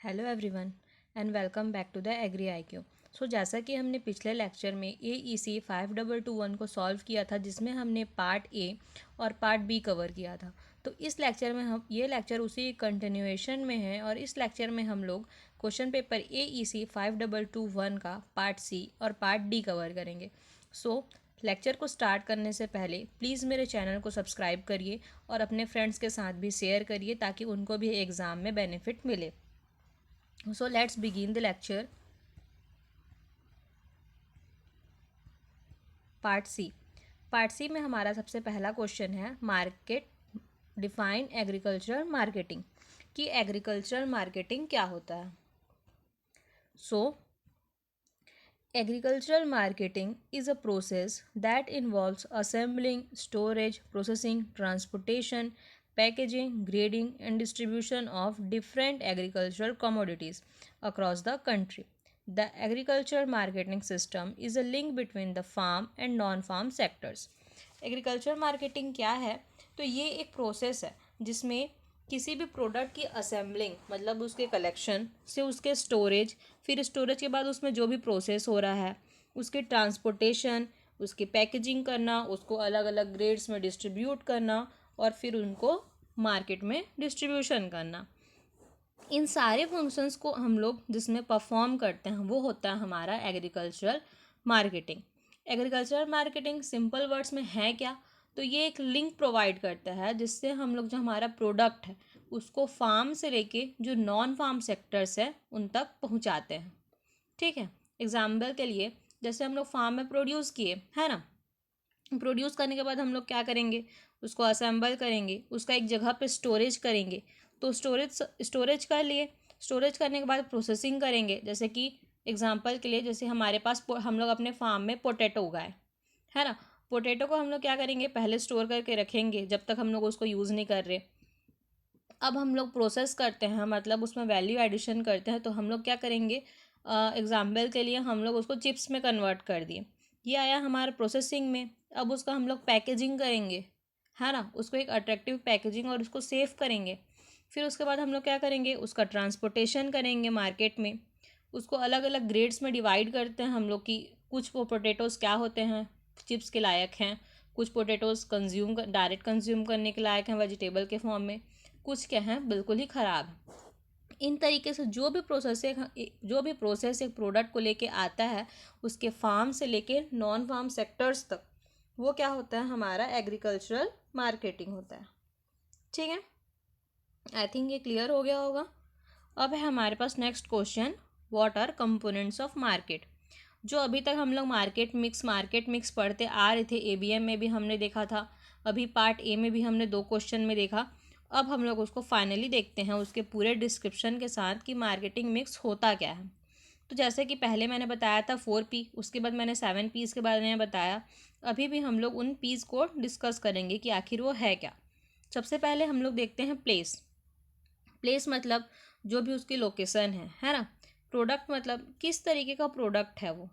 Hello everyone and welcome back to the agri IQ. जैसा कि हमने पिछले लेक्चर में AEC 5221 को सॉल्व किया था, जिसमें हमने पार्ट ए और पार्ट बी कवर किया था। तो इस लेक्चर में हम ये लेक्चर उसी कंटिन्यूएशन में है और इस लेक्चर में हम लोग क्वेश्चन पेपर AEC 5221 का पार्ट सी और पार्ट डी कवर करेंगे। लेक्चर को स्टार्ट करने से पहले प्लीज़ मेरे चैनल को सब्सक्राइब करिए और अपने फ्रेंड्स के साथ भी शेयर करिए ताकि उनको भी एग्ज़ाम में बेनिफिट मिले। So let's begin the lecture. Part C. Part C में हमारा सबसे पहला क्वेश्चन है मार्केट डिफाइन एग्रीकल्चरल मार्केटिंग, कि एग्रीकल्चरल मार्केटिंग क्या होता है। Agricultural marketing is a process that involves assembling, storage, processing, transportation, packaging, grading, and distribution of different agricultural commodities across the country. The agricultural marketing system is a link between the farm and non-farm sectors. Agriculture marketing क्या है? तो ये एक process है जिसमें किसी भी product की असेंबलिंग, मतलब उसके कलेक्शन से उसके स्टोरेज, फिर स्टोरेज के बाद उसमें जो भी प्रोसेस हो रहा है, उसकी ट्रांसपोर्टेशन, उसकी पैकेजिंग करना, उसको अलग अलग ग्रेड्स में डिस्ट्रीब्यूट करना और फिर उनको मार्केट में डिस्ट्रीब्यूशन करना, इन सारे फंक्शंस को हम लोग जिसमें परफॉर्म करते हैं वो होता है हमारा agricultural marketing. Agricultural marketing simple words में है क्या? तो ये एक लिंक प्रोवाइड करता है जिससे हम लोग जो हमारा प्रोडक्ट है उसको फार्म से लेके जो नॉन फार्म सेक्टर्स है उन तक पहुंचाते हैं। ठीक है, एग्जाम्पल के लिए जैसे हम लोग फार्म में प्रोड्यूस किए है ना, प्रोड्यूस करने के बाद हम लोग क्या करेंगे, उसको असेंबल करेंगे, उसका एक जगह पे स्टोरेज करेंगे। तो स्टोरेज कर लिए, स्टोरेज करने के बाद प्रोसेसिंग करेंगे। जैसे कि एग्जांपल के लिए, जैसे हमारे पास हम लोग अपने फार्म में पोटैटो उगाए है ना, पोटैटो को हम लोग क्या करेंगे, पहले स्टोर करके रखेंगे जब तक हम लोग उसको यूज़ नहीं कर रहे। अब हम लोग प्रोसेस करते हैं, मतलब उसमें वैल्यू एडिशन करते हैं। तो हम लोग क्या करेंगे, एग्जाम्पल के लिए हम लोग उसको चिप्स में कन्वर्ट कर दिए, ये आया हमारे प्रोसेसिंग में। अब उसका हम लोग पैकेजिंग करेंगे है ना, उसको एक अट्रैक्टिव पैकेजिंग और उसको सेव करेंगे। फिर उसके बाद हम लोग क्या करेंगे, उसका ट्रांसपोर्टेशन करेंगे मार्केट में। उसको अलग अलग ग्रेड्स में डिवाइड करते हैं हम लोग कि कुछ वो पोटैटोज़ क्या होते हैं, चिप्स के लायक हैं, कुछ पोटैटोज़ डायरेक्ट कंज्यूम करने के लायक हैं वेजिटेबल के फॉर्म में, कुछ क्या हैं बिल्कुल ही ख़राब। इन तरीके से जो भी प्रोसेस एक प्रोडक्ट को लेके आता है उसके फार्म से लेके नॉन फार्म सेक्टर्स तक, वो क्या होता है, हमारा एग्रीकल्चरल मार्केटिंग होता है। ठीक है, आई थिंक ये क्लियर हो गया होगा। अब है हमारे पास next question, what are components of market. जो अभी तक हम लोग मार्केट मिक्स पढ़ते आ रहे थे, ABM में भी हमने देखा था, अभी पार्ट ए में भी हमने 2 क्वेश्चन में देखा। अब हम लोग उसको फाइनली देखते हैं उसके पूरे डिस्क्रिप्शन के साथ कि मार्केटिंग मिक्स होता क्या है। तो जैसे कि पहले मैंने बताया था 4P, उसके बाद मैंने 7Ps के बारे में बताया। अभी भी हम लोग उन पीस को डिस्कस करेंगे कि आखिर वो है क्या। सबसे पहले हम लोग देखते हैं प्लेस। प्लेस मतलब जो भी उसकी लोकेशन है ना। प्रोडक्ट मतलब किस तरीके का प्रोडक्ट है वो,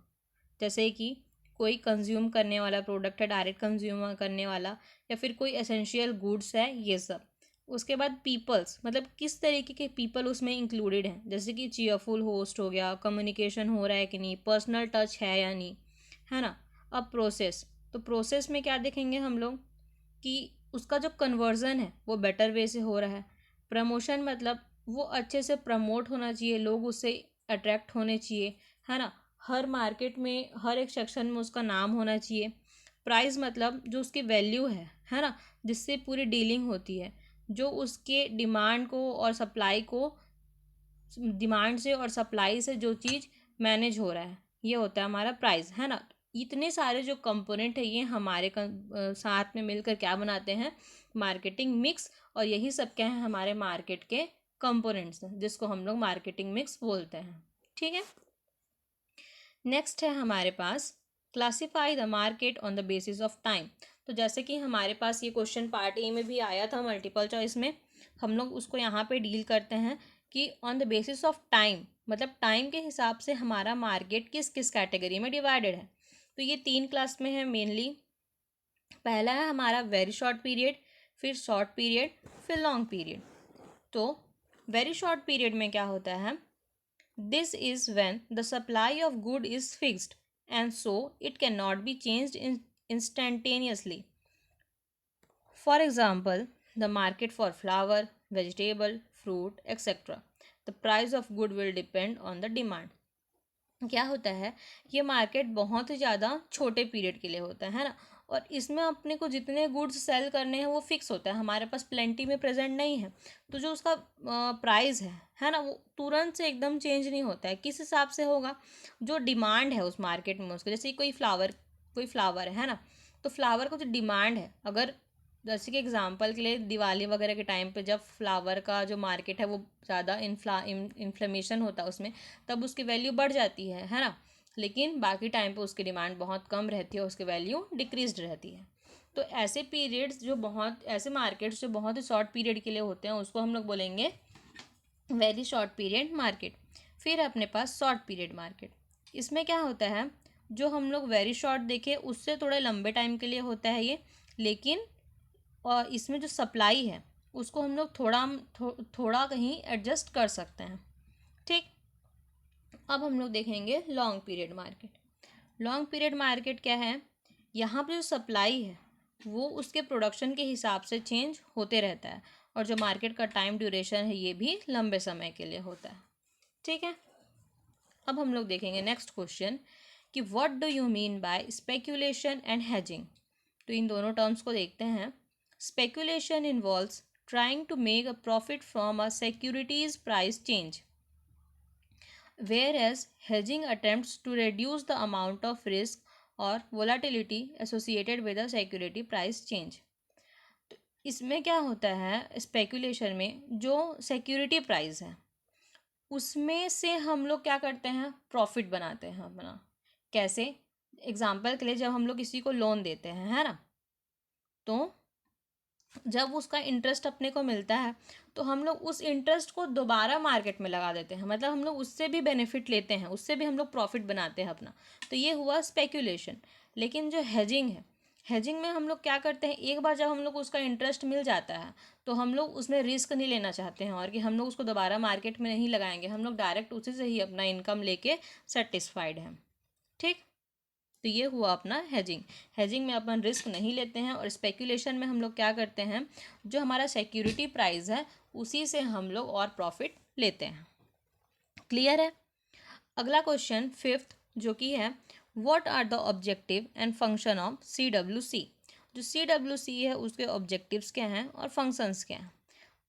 जैसे कि कोई कंज्यूम करने वाला प्रोडक्ट है, डायरेक्ट कंज्यूम करने वाला, या फिर कोई एसेंशियल गुड्स है, ये सब। उसके बाद पीपल्स मतलब किस तरीके के पीपल उसमें इंक्लूडेड हैं, जैसे कि चीयरफुल होस्ट हो गया, कम्युनिकेशन हो रहा है कि नहीं, पर्सनल टच है या नहीं, है ना। अब प्रोसेस, तो प्रोसेस में क्या देखेंगे हम लोग कि उसका जो कन्वर्जन है वो बेटर वे से हो रहा है। प्रमोशन मतलब वो अच्छे से प्रमोट होना चाहिए, लोग उससे अट्रैक्ट होने चाहिए, है ना। हर मार्केट में हर एक सेक्शन में उसका नाम होना चाहिए। प्राइस मतलब जो उसकी वैल्यू है ना, जिससे पूरी डीलिंग होती है, जो उसके डिमांड से और सप्लाई से जो चीज़ मैनेज हो रहा है, ये होता है हमारा प्राइस, है ना। इतने सारे जो कंपोनेंट है ये हमारे साथ में मिलकर क्या बनाते हैं, मार्केटिंग मिक्स। और यही सब क्या है, हमारे मार्केट के कंपोनेंट्स हैं जिसको हम लोग मार्केटिंग मिक्स बोलते हैं। ठीक है, नेक्स्ट है हमारे पास classify the market on the basis of time. तो जैसे कि हमारे पास ये क्वेश्चन पार्ट ए में भी आया था मल्टीपल चॉइस में, हम लोग उसको यहाँ पे डील करते हैं कि on the basis of time मतलब टाइम के हिसाब से हमारा मार्केट किस किस कैटेगरी में डिवाइडेड है। तो ये 3 क्लास में है मेनली। पहला है हमारा वेरी शॉर्ट पीरियड, फिर शॉर्ट पीरियड, फिर लॉन्ग पीरियड। तो वेरी शॉर्ट पीरियड में क्या होता है, this is when the supply of good is fixed and so it can not be changed instantaneously. For example, the market for flower, vegetable, fruit etcetera. The price of good will depend on the demand. क्या होता है, ये market बहुत ही ज़्यादा छोटे period के लिए होता है ना, और इसमें अपने को जितने गुड्स सेल करने हैं वो फिक्स होता है, हमारे पास प्लेंटी में प्रेजेंट नहीं है. तो जो उसका प्राइस है ना, वो तुरंत से एकदम चेंज नहीं होता है. किस हिसाब से होगा, जो डिमांड है उस मार्केट में उसके, जैसे कोई फ्लावर है ना, तो फ्लावर का जो डिमांड है, अगर जैसे कि एग्जांपल के लिए दिवाली वगैरह के टाइम पे जब फ्लावर का जो मार्केट है वो ज़्यादा इन्फ्लेमेशन होता है उसमें, तब उसकी वैल्यू बढ़ जाती है ना. लेकिन बाकी टाइम पे उसकी डिमांड बहुत कम रहती है, उसकी वैल्यू डिक्रीज्ड रहती है. तो ऐसे पीरियड्स जो बहुत ऐसे मार्केट्स जो बहुत ही शॉर्ट पीरियड के लिए होते हैं उसको हम लोग बोलेंगे वेरी शॉर्ट पीरियड मार्केट. फिर अपने पास शॉर्ट पीरियड मार्केट. इसमें क्या होता है, जो हम लोग वेरी शॉर्ट देखे उससे थोड़े लंबे टाइम के लिए होता है ये, लेकिन और इसमें जो सप्लाई है उसको हम लोग थोड़ा कहीं एडजस्ट कर सकते हैं. ठीक. अब हम लोग देखेंगे long period market. Long period market क्या है, यहाँ पे जो सप्लाई है वो उसके प्रोडक्शन के हिसाब से चेंज होते रहता है, और जो मार्केट का टाइम ड्यूरेशन है ये भी लंबे समय के लिए होता है. ठीक है. अब हम लोग देखेंगे नेक्स्ट क्वेश्चन कि what do you mean by speculation and hedging. तो इन दोनों टर्म्स को देखते हैं. Speculation involves trying to make a profit from a securities price change, whereas hedging attempts to reduce the amount of risk or volatility associated with a security price change. तो इसमें क्या होता है, स्पेकुलेशन में जो सिक्योरिटी प्राइस है उसमें से हम लोग क्या करते हैं, प्रॉफिट बनाते हैं अपना. कैसे, एग्जाम्पल के लिए जब हम लोग किसी को लोन देते हैं है ना, तो जब उसका इंटरेस्ट अपने को मिलता है तो हम लोग उस इंटरेस्ट को दोबारा मार्केट में लगा देते हैं, मतलब हम लोग उससे भी बेनिफिट लेते हैं, उससे भी हम लोग प्रॉफिट बनाते हैं अपना. तो ये हुआ स्पेक्यूलेशन. लेकिन जो हेजिंग है, हेजिंग में हम लोग क्या करते हैं, एक बार जब हम लोग उसका इंटरेस्ट मिल जाता है तो हम लोग उसमें रिस्क नहीं लेना चाहते हैं, और कि हम लोग उसको दोबारा मार्केट में नहीं लगाएंगे, हम लोग डायरेक्ट उसी से ही अपना इनकम लेके सेटिस्फाइड हैं. ठीक. तो ये हुआ अपना हेजिंग. हेजिंग में अपन रिस्क नहीं लेते हैं, और स्पेक्यूलेशन में हम लोग क्या करते हैं, जो हमारा सिक्योरिटी प्राइस है उसी से हम लोग और प्रॉफिट लेते हैं. क्लियर है. अगला क्वेश्चन फिफ्थ जो कि है, what are the objective and function of CWC. जो CWC है उसके ऑब्जेक्टिव्स क्या हैं और फंक्शंस क्या हैं.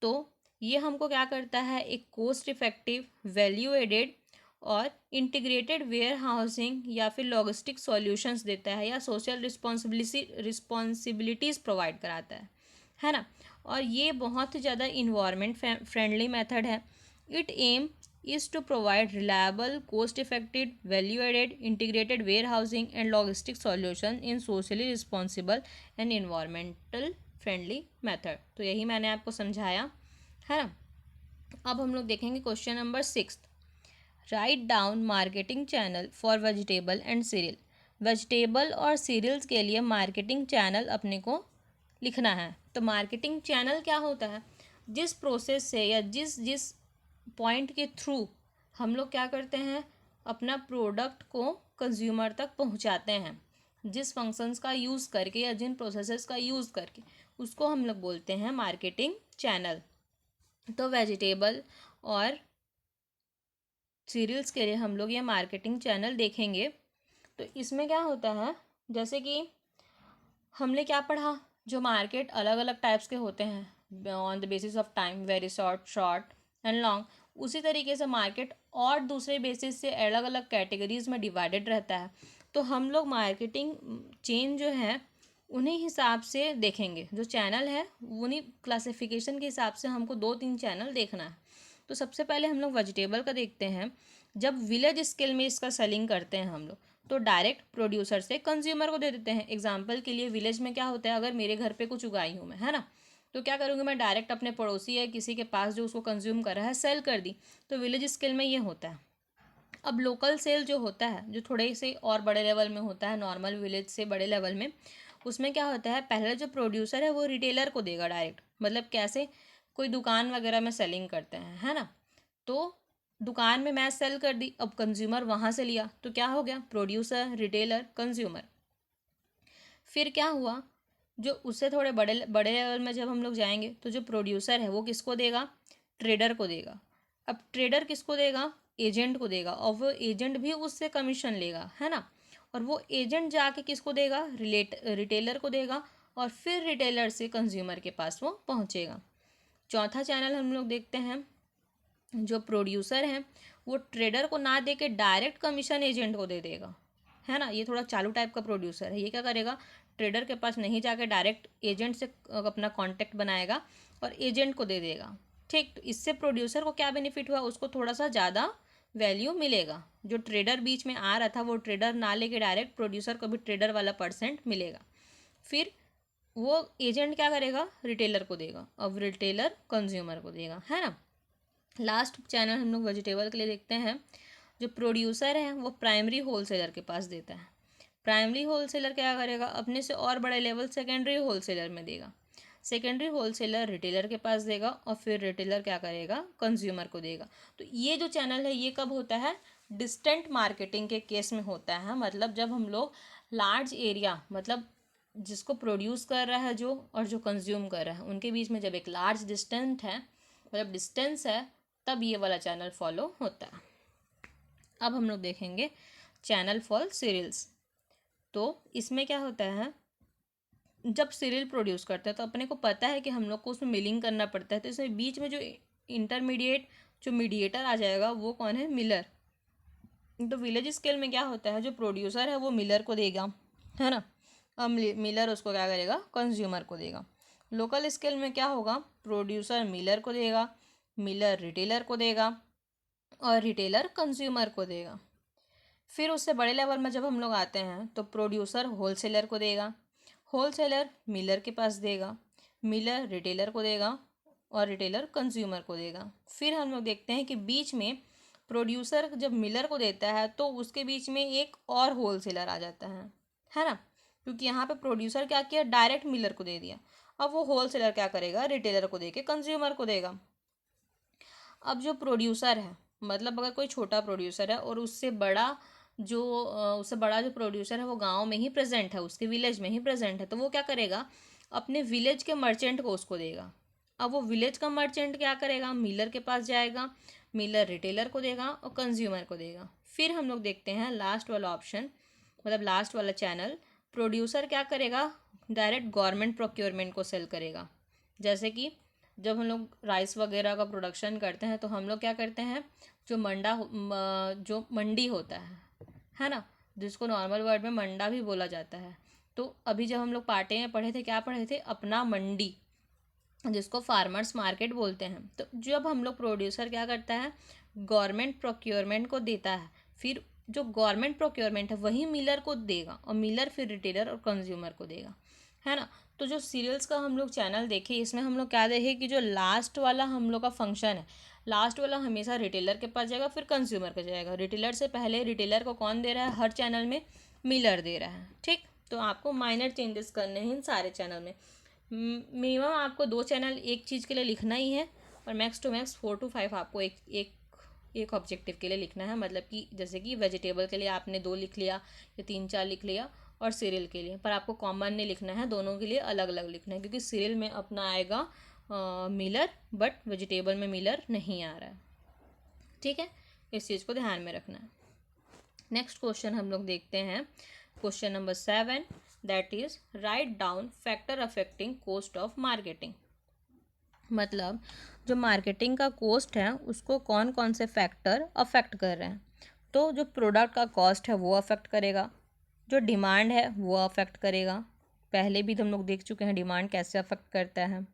तो ये हमको क्या करता है, एक कोस्ट इफेक्टिव, वैल्यू एडेड और इंटीग्रेटेड वेयर हाउसिंग या फिर लॉजिस्टिक सॉल्यूशंस देता है, या सोशल रिस्पॉन्सिबिलिटीज़ प्रोवाइड कराता है ना. और ये बहुत ही ज़्यादा इन्वायरमेंट फ्रेंडली मेथड है. It aim is to provide reliable, cost-effective, value-added, integrated warehousing and logistic solution in socially responsible and environmental friendly method. तो यही मैंने आपको समझाया है ना. अब हम लोग देखेंगे question number 6. Write down marketing channel for vegetable and serial. Vegetable और सीरियल्स के लिए मार्केटिंग चैनल अपने को लिखना है. तो मार्केटिंग चैनल क्या होता है, जिस प्रोसेस से या जिस जिस पॉइंट के थ्रू हम लोग क्या करते हैं, अपना प्रोडक्ट को कंज्यूमर तक पहुंचाते हैं, जिस फंक्शंस का यूज़ करके या जिन प्रोसेसेस का यूज़ करके, उसको हम लोग बोलते हैं मार्केटिंग चैनल. तो वेजिटेबल और सीरियल्स के लिए हम लोग ये मार्केटिंग चैनल देखेंगे. तो इसमें क्या होता है, जैसे कि हमने क्या पढ़ा, जो मार्केट अलग अलग टाइप्स के होते हैं on the basis of time, very short and long. उसी तरीके से मार्केट और दूसरे बेसिस से अलग अलग कैटेगरीज में डिवाइडेड रहता है. तो हम लोग मार्केटिंग चेन जो है उन्हीं हिसाब से देखेंगे, जो चैनल है उन्हीं क्लासिफिकेशन के हिसाब से हमको 2-3 चैनल देखना है. तो सबसे पहले हम लोग वेजिटेबल का देखते हैं. जब विलेज स्केल में इसका सेलिंग करते हैं हम लोग, तो डायरेक्ट प्रोड्यूसर से कंज्यूमर को दे देते हैं. एग्जाम्पल के लिए विलेज में क्या होता है, अगर मेरे घर पे कुछ उगाई हूँ मैं, है ना, तो क्या करूँगी मैं, डायरेक्ट अपने पड़ोसी या किसी के पास जो उसको कंज्यूम कर रहा है सेल कर दी. तो विलेज स्केल में ये होता है. अब लोकल सेल जो होता है, जो थोड़े से और बड़े लेवल में होता है, नॉर्मल विलेज से बड़े लेवल में, उसमें क्या होता है, पहले जो प्रोड्यूसर है वो रिटेलर को देगा डायरेक्ट. मतलब कैसे, कोई दुकान वगैरह में सेलिंग करते हैं, है ना। तो दुकान में मैं सेल कर दी, अब कंज्यूमर वहाँ से लिया, तो क्या हो गया, प्रोड्यूसर, रिटेलर, कंज्यूमर। फिर क्या हुआ, जो उससे थोड़े बड़े बड़े लेवल में जब हम लोग जाएंगे तो जो प्रोड्यूसर है वो किसको देगा, ट्रेडर को देगा। अब ट्रेडर किसको देगा, एजेंट को देगा, और वो एजेंट भी उससे कमीशन लेगा, है ना। और वो एजेंट जाके किसको देगा, रिटेलर को देगा, और फिर रिटेलर से कंज्यूमर के पास वो पहुंचेगा। चौथा चैनल हम लोग देखते हैं, जो प्रोड्यूसर है वो ट्रेडर को ना दे के डायरेक्ट कमीशन एजेंट को दे देगा, है ना। ये थोड़ा चालू टाइप का प्रोड्यूसर है। ये क्या करेगा, ट्रेडर के पास नहीं जाके डायरेक्ट एजेंट से अपना कांटेक्ट बनाएगा और एजेंट को दे देगा। ठीक, तो इससे प्रोड्यूसर को क्या बेनिफिट हुआ, उसको थोड़ा सा ज़्यादा वैल्यू मिलेगा। जो ट्रेडर बीच में आ रहा था वो ट्रेडर ना लेके डायरेक्ट प्रोड्यूसर को भी ट्रेडर वाला परसेंट मिलेगा। फिर वो एजेंट क्या करेगा, रिटेलर को देगा, अब रिटेलर कंज्यूमर को देगा, है ना। लास्ट चैनल हम लोग वेजिटेबल के लिए देखते हैं। जो प्रोड्यूसर है वो प्राइमरी होलसेलर के पास देता है। प्राइमरी होलसेलर क्या करेगा, अपने से और बड़े लेवल सेकेंडरी होलसेलर में देगा। सेकेंडरी होलसेलर रिटेलर के पास देगा, और फिर रिटेलर क्या करेगा, कंज्यूमर को देगा। तो ये जो चैनल है ये कब होता है, डिस्टेंट मार्केटिंग के केस में होता है। मतलब जब हम लोग लार्ज एरिया, मतलब जिसको प्रोड्यूस कर रहा है जो, और जो कंज्यूम कर रहा है, उनके बीच में जब एक लार्ज डिस्टेंस है, मतलब डिस्टेंस है, तब ये वाला चैनल फॉलो होता है। अब हम लोग देखेंगे चैनल फॉर सीरियल्स। तो इसमें क्या होता है, जब सीरियल प्रोड्यूस करते हैं तो अपने को पता है कि हम लोग को उसमें मिलिंग करना पड़ता है। तो इसमें बीच में जो इंटरमीडिएट, जो मीडिएटर आ जाएगा वो कौन है, मिलर। तो विलेज स्केल में क्या होता है, जो प्रोड्यूसर है वो मिलर को देगा, है ना। अब मिलर उसको क्या करेगा, कंज्यूमर को देगा। लोकल स्केल में क्या होगा, प्रोड्यूसर मिलर को देगा, मिलर रिटेलर को देगा, और रिटेलर कंज्यूमर को देगा। फिर उससे बड़े लेवल में जब हम लोग आते हैं तो प्रोड्यूसर होलसेलर को देगा, होलसेलर मिलर के पास देगा, मिलर रिटेलर को देगा, और रिटेलर कंज्यूमर को देगा। फिर हम लोग देखते हैं कि बीच में प्रोड्यूसर जब मिलर को देता है तो उसके बीच में एक और होलसेलर आ जाता है ना। क्योंकि यहाँ पे प्रोड्यूसर क्या किया, डायरेक्ट मिलर को दे दिया। अब वो होलसेलर क्या करेगा, रिटेलर को दे के कंज्यूमर को देगा। अब जो प्रोड्यूसर है, मतलब अगर कोई छोटा प्रोड्यूसर है और उससे बड़ा जो प्रोड्यूसर है वो गांव में ही प्रेजेंट है, उसके विलेज में ही प्रेजेंट है, तो वो क्या करेगा, अपने विलेज के मर्चेंट को उसको देगा। अब वो विलेज का मर्चेंट क्या करेगा, मिलर के पास जाएगा, मिलर रिटेलर को देगा और कंज्यूमर को देगा। फिर हम लोग देखते हैं लास्ट वाला ऑप्शन, मतलब लास्ट वाला चैनल, प्रोड्यूसर क्या करेगा, डायरेक्ट गवर्नमेंट प्रोक्योरमेंट को सेल करेगा। जैसे कि जब हम लोग राइस वगैरह का प्रोडक्शन करते हैं तो हम लोग क्या करते हैं, जो मंडी होता है ना, जिसको नॉर्मल वर्ड में मंडा भी बोला जाता है। तो अभी जब हम लोग पार्टे में पढ़े थे, क्या पढ़े थे, अपना मंडी, जिसको फार्मर्स मार्केट बोलते हैं। तो जब हम लोग प्रोड्यूसर क्या करता है, गवर्नमेंट प्रोक्योरमेंट को देता है, फिर जो गवर्नमेंट प्रोक्योरमेंट है वही मिलर को देगा, और मिलर फिर रिटेलर और कंज्यूमर को देगा, है ना। तो जो सीरियल्स का हम लोग चैनल देखे, इसमें हम लोग क्या देखे कि जो लास्ट वाला हम लोग का फंक्शन है, लास्ट वाला हमेशा रिटेलर के पास जाएगा, फिर कंज्यूमर को जाएगा। रिटेलर से पहले रिटेलर को कौन दे रहा है, हर चैनल में मिलर दे रहा है। ठीक, तो आपको माइनर चेंजेस करने हैं इन सारे चैनल में। मिनिमम आपको 2 चैनल एक चीज़ के लिए लिखना ही है, और मैक्स टू मैक्स 4 to 5 आपको एक ऑब्जेक्टिव के लिए लिखना है। मतलब कि जैसे कि वेजिटेबल के लिए आपने 2 लिख लिया या 3-4 लिख लिया, और सीरियल के लिए पर आपको कॉमन नहीं लिखना है, दोनों के लिए अलग अलग लिखना है, क्योंकि सीरियल में अपना आएगा मिलर, बट वेजिटेबल में मिलर नहीं आ रहा है। ठीक है, इस चीज़ को ध्यान में रखना है। नेक्स्ट क्वेश्चन हम लोग देखते हैं, question number 7, that is write down factor affecting cost of marketing. मतलब जो मार्केटिंग का कॉस्ट है उसको कौन कौन से फैक्टर अफेक्ट कर रहे हैं। तो जो प्रोडक्ट का कॉस्ट है वो अफेक्ट करेगा, जो डिमांड है वो अफेक्ट करेगा, पहले भी तो हम लोग देख चुके हैं डिमांड कैसे अफेक्ट करता है।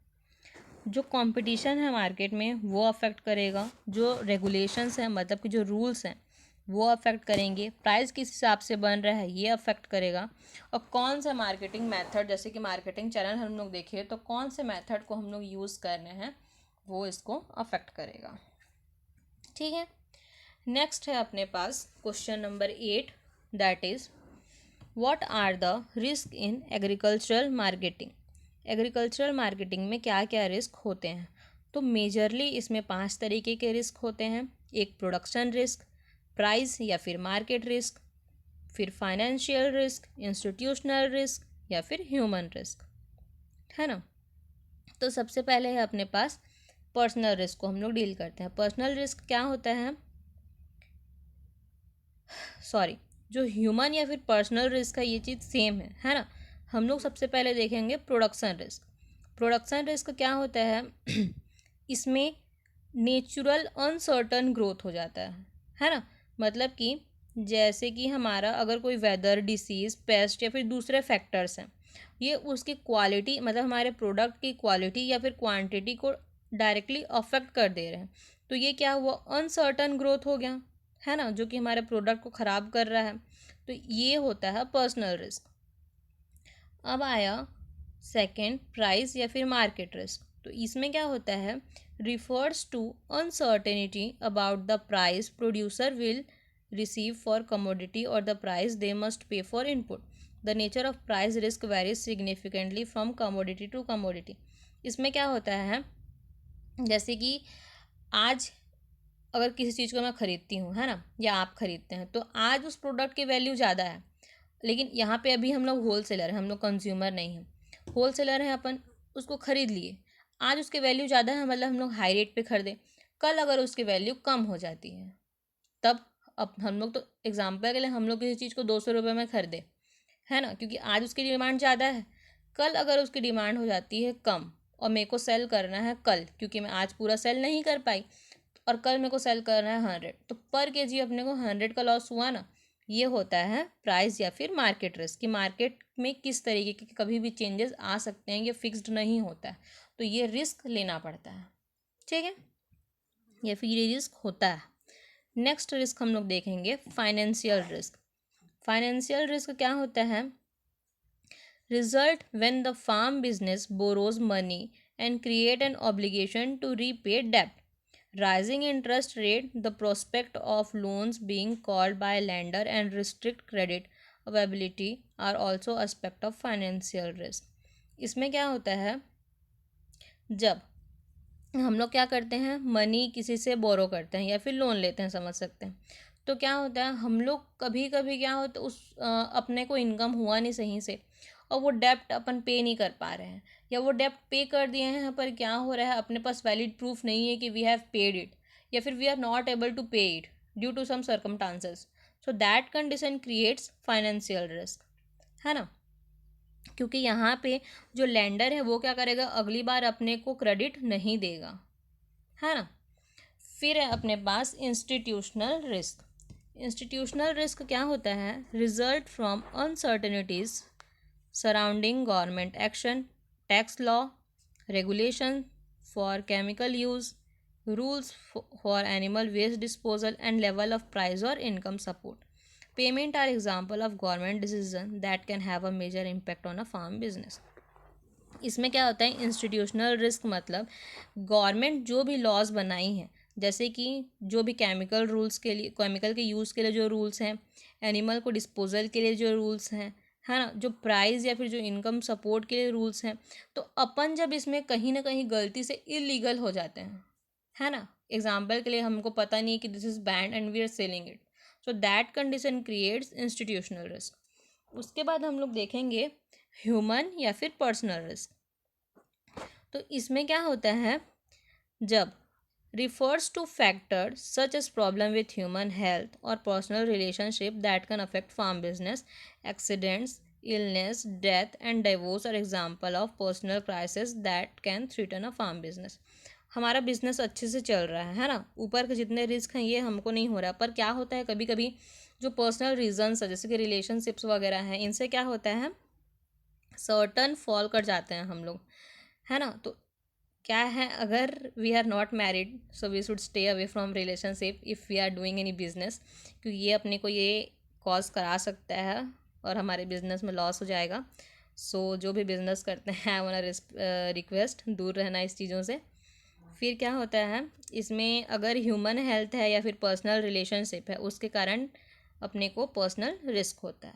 जो कंपटीशन है मार्केट में वो अफेक्ट करेगा, जो रेगुलेशंस हैं, मतलब कि जो रूल्स हैं वो अफेक्ट करेंगे, प्राइस किस हिसाब से बन रहा है ये अफेक्ट करेगा, और कौन सा मार्केटिंग मेथड, जैसे कि मार्केटिंग चैनल हम लोग देखें तो कौन से मेथड को हम लोग यूज़ करने हैं वो इसको अफेक्ट करेगा। ठीक है, नेक्स्ट है अपने पास question number 8, that is what are the risk in agricultural marketing. Agricultural marketing में क्या क्या रिस्क होते हैं। तो मेजरली इसमें 5 तरीके के रिस्क होते हैं। एक प्रोडक्शन रिस्क, प्राइस या फिर मार्केट रिस्क, फिर फाइनेंशियल रिस्क, इंस्टीट्यूशनल रिस्क या फिर ह्यूमन रिस्क, है ना। तो सबसे पहले है अपने पास पर्सनल रिस्क को हम लोग डील करते हैं। पर्सनल रिस्क क्या होता है, सॉरी, जो ह्यूमन या फिर पर्सनल रिस्क है ये चीज़ सेम है ना। हम लोग सबसे पहले देखेंगे प्रोडक्शन रिस्क। प्रोडक्शन रिस्क क्या होता है इसमें नेचुरल अनसर्टन ग्रोथ हो जाता है ना। मतलब कि जैसे कि हमारा अगर कोई वेदर, डिसीज़, पेस्ट या फिर दूसरे फैक्टर्स हैं, ये उसकी क्वालिटी मतलब हमारे प्रोडक्ट की क्वालिटी या फिर क्वांटिटी को डायरेक्टली अफेक्ट कर दे रहे हैं। तो ये क्या हुआ, अनसर्टन ग्रोथ हो गया, है ना, जो कि हमारे प्रोडक्ट को ख़राब कर रहा है। तो ये होता है पर्सनल रिस्क। अब आया सेकंड, प्राइस या फिर मार्केट रिस्क। तो इसमें क्या होता है, refers to uncertainty about the price producer will receive for commodity और the price they must pay for input. The nature of price risk varies significantly from commodity to commodity. इसमें क्या होता है, जैसे कि आज अगर किसी चीज़ को मैं ख़रीदती हूँ, है ना, या आप ख़रीदते हैं, तो आज उस प्रोडक्ट की वैल्यू ज़्यादा है। लेकिन यहाँ पे अभी हम लोग होल सेलर हैं, हम लोग कंज्यूमर नहीं हैं। होल सेलर हैं अपन, उसको ख़रीद लिए, आज उसकी वैल्यू ज़्यादा है, मतलब हम लोग हाई रेट पे खरीदें। कल अगर उसकी वैल्यू कम हो जाती है तब, अब हम लोग तो एग्जाम्पल के लिए हम लोग किसी चीज़ को 200 रुपये में खरीदे, है ना, क्योंकि आज उसकी डिमांड ज़्यादा है। कल अगर उसकी डिमांड हो जाती है कम और मेरे को सेल करना है कल, क्योंकि मैं आज पूरा सेल नहीं कर पाई, और कल मेरे को सेल करना है 100, तो पर केजी अपने को 100 का लॉस हुआ ना। ये होता है प्राइस या फिर मार्केट रिस्क, कि मार्केट में किस तरीके के कभी भी चेंजेस आ सकते हैं, ये फिक्स्ड नहीं होता है, तो ये रिस्क लेना पड़ता है, ठीक है, या फिर ये रिस्क होता है। नेक्स्ट रिस्क हम लोग देखेंगे फाइनेंशियल रिस्क। फाइनेंशियल रिस्क क्या होता है, result when the farm business borrows money and create an obligation to repay debt. Rising interest rate, the prospect of loans being called by lender and restrict credit availability are also aspect of financial risk. इसमें क्या होता है, जब हम लोग क्या करते हैं, मनी किसी से बोरो करते हैं या फिर लोन लेते हैं, समझ सकते हैं। तो क्या होता है, हम लोग कभी कभी क्या होता है अपने को इनकम हुआ नहीं सही से, और वो डेप्ट अपन पे नहीं कर पा रहे हैं, या वो डेप्ट पे कर दिए हैं पर क्या हो रहा है, अपने पास वैलिड प्रूफ नहीं है कि वी हैव पेड इट, या फिर we are not able to pay it due to some circumstances. So that condition creates financial risk, है ना। क्योंकि यहाँ पे जो लेंडर है वो क्या करेगा, अगली बार अपने को क्रेडिट नहीं देगा, है ना। फिर है अपने पास इंस्टीट्यूशनल रिस्क। इंस्टीट्यूशनल रिस्क क्या होता है, result from uncertainties surrounding government action, tax law, regulation for chemical use, rules for animal waste disposal and level of price और income support. Payment are example of government decision that can have a major impact on a farm business. इसमें क्या होता है, institutional risk मतलब government जो भी laws बनाई हैं, जैसे कि जो भी केमिकल रूल्स के लिए, केमिकल के यूज़ के लिए जो रूल्स हैं, एनिमल को डिस्पोजल के लिए जो रूल्स हैं, है ना, जो प्राइस या फिर जो इनकम सपोर्ट के लिए रूल्स हैं, तो अपन जब इसमें कहीं ना कहीं गलती से इलीगल हो जाते हैं, है ना, एग्जाम्पल के लिए हमको पता नहीं है कि this is banned and we are selling it, so that condition creates institutional risk. उसके बाद हम लोग देखेंगे ह्यूमन या फिर पर्सनल रिस्क। तो इसमें क्या होता है, जब refers to factors such as problem with human health or personal relationship that can affect farm business. Accidents, illness, death and divorce are example of personal crisis that can threaten a farm business. हमारा business अच्छे से चल रहा है ना, ऊपर के जितने रिस्क हैं ये हमको नहीं हो रहा, पर क्या होता है कभी कभी जो पर्सनल रीजंस है, जैसे कि रिलेशनशिप्स वगैरह हैं, इनसे क्या होता है, सर्टन फॉल कर जाते हैं हम लोग, है ना। तो क्या है, अगर we are not married so we should stay away from relationship if we are doing any business, क्योंकि ये अपने को ये कॉज करा सकता है और हमारे बिजनेस में लॉस हो जाएगा। सो जो भी बिजनेस करते हैं आई वांट रिक्वेस्ट दूर रहना इस चीज़ों से। फिर क्या होता है, इसमें अगर ह्यूमन हेल्थ है या फिर पर्सनल रिलेशनशिप है, उसके कारण अपने को पर्सनल रिस्क होता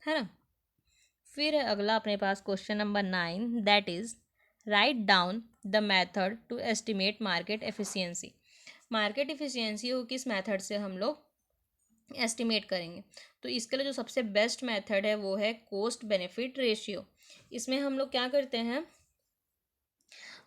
है ना। फिर है अगला अपने पास question number 9, that is write down the method to estimate market efficiency. Market efficiency को किस मेथड से हम लोग एस्टिमेट करेंगे? तो इसके लिए जो सबसे बेस्ट मेथड है वो है कॉस्ट बेनिफिट रेशियो। इसमें हम लोग क्या करते हैं,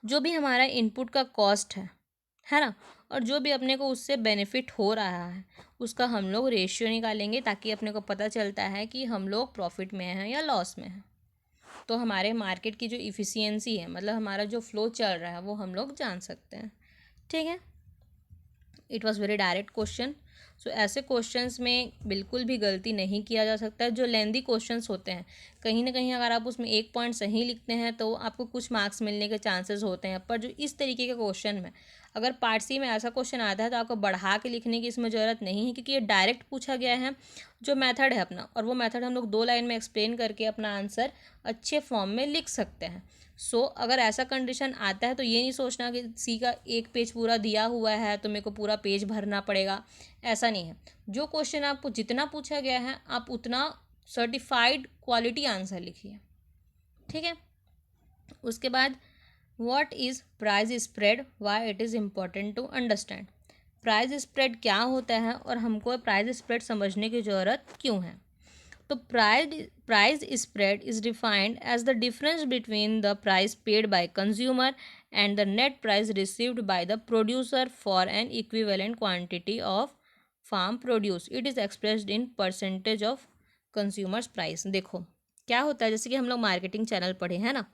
जो भी हमारा इनपुट का कॉस्ट है ना, और जो भी अपने को उससे बेनिफिट हो रहा है उसका हम लोग रेशियो निकालेंगे, ताकि अपने को पता चलता है कि हम लोग प्रॉफिट में हैं या लॉस में हैं। तो हमारे मार्केट की जो इफ़िशियंसी है, मतलब हमारा जो फ्लो चल रहा है, वो हम लोग जान सकते हैं। ठीक है, it was very direct question. So ऐसे क्वेश्चंस में बिल्कुल भी गलती नहीं किया जा सकता है। जो लेंदी क्वेश्चंस होते हैं, कहीं ना कहीं अगर आप उसमें एक पॉइंट सही लिखते हैं तो आपको कुछ मार्क्स मिलने के चांसेस होते हैं, पर जो इस तरीके के क्वेश्चन में अगर पार्ट सी में ऐसा क्वेश्चन आता है तो आपको बढ़ा के लिखने की इसमें ज़रूरत नहीं है, क्योंकि ये डायरेक्ट पूछा गया है जो मेथड है अपना, और वो मेथड हम लोग 2 लाइन में एक्सप्लेन करके अपना आंसर अच्छे फॉर्म में लिख सकते हैं। अगर ऐसा कंडीशन आता है तो ये नहीं सोचना कि सी का एक पेज पूरा दिया हुआ है तो मेरे को पूरा पेज भरना पड़ेगा, ऐसा नहीं है। जो क्वेश्चन आपको जितना पूछा गया है आप उतना सर्टिफाइड क्वालिटी आंसर लिखिए। ठीक है, उसके बाद what is price spread, why it is important to understand. Price spread क्या होता है और हमको प्राइस स्प्रेड समझने की ज़रूरत क्यों है? तो price spread is defined as the difference between the price paid by consumer and the net price received by the producer for an equivalent quantity of farm produce. It is expressed in percentage of consumers price. देखो क्या होता है, जैसे कि हम लोग marketing channel पढ़े हैं ना,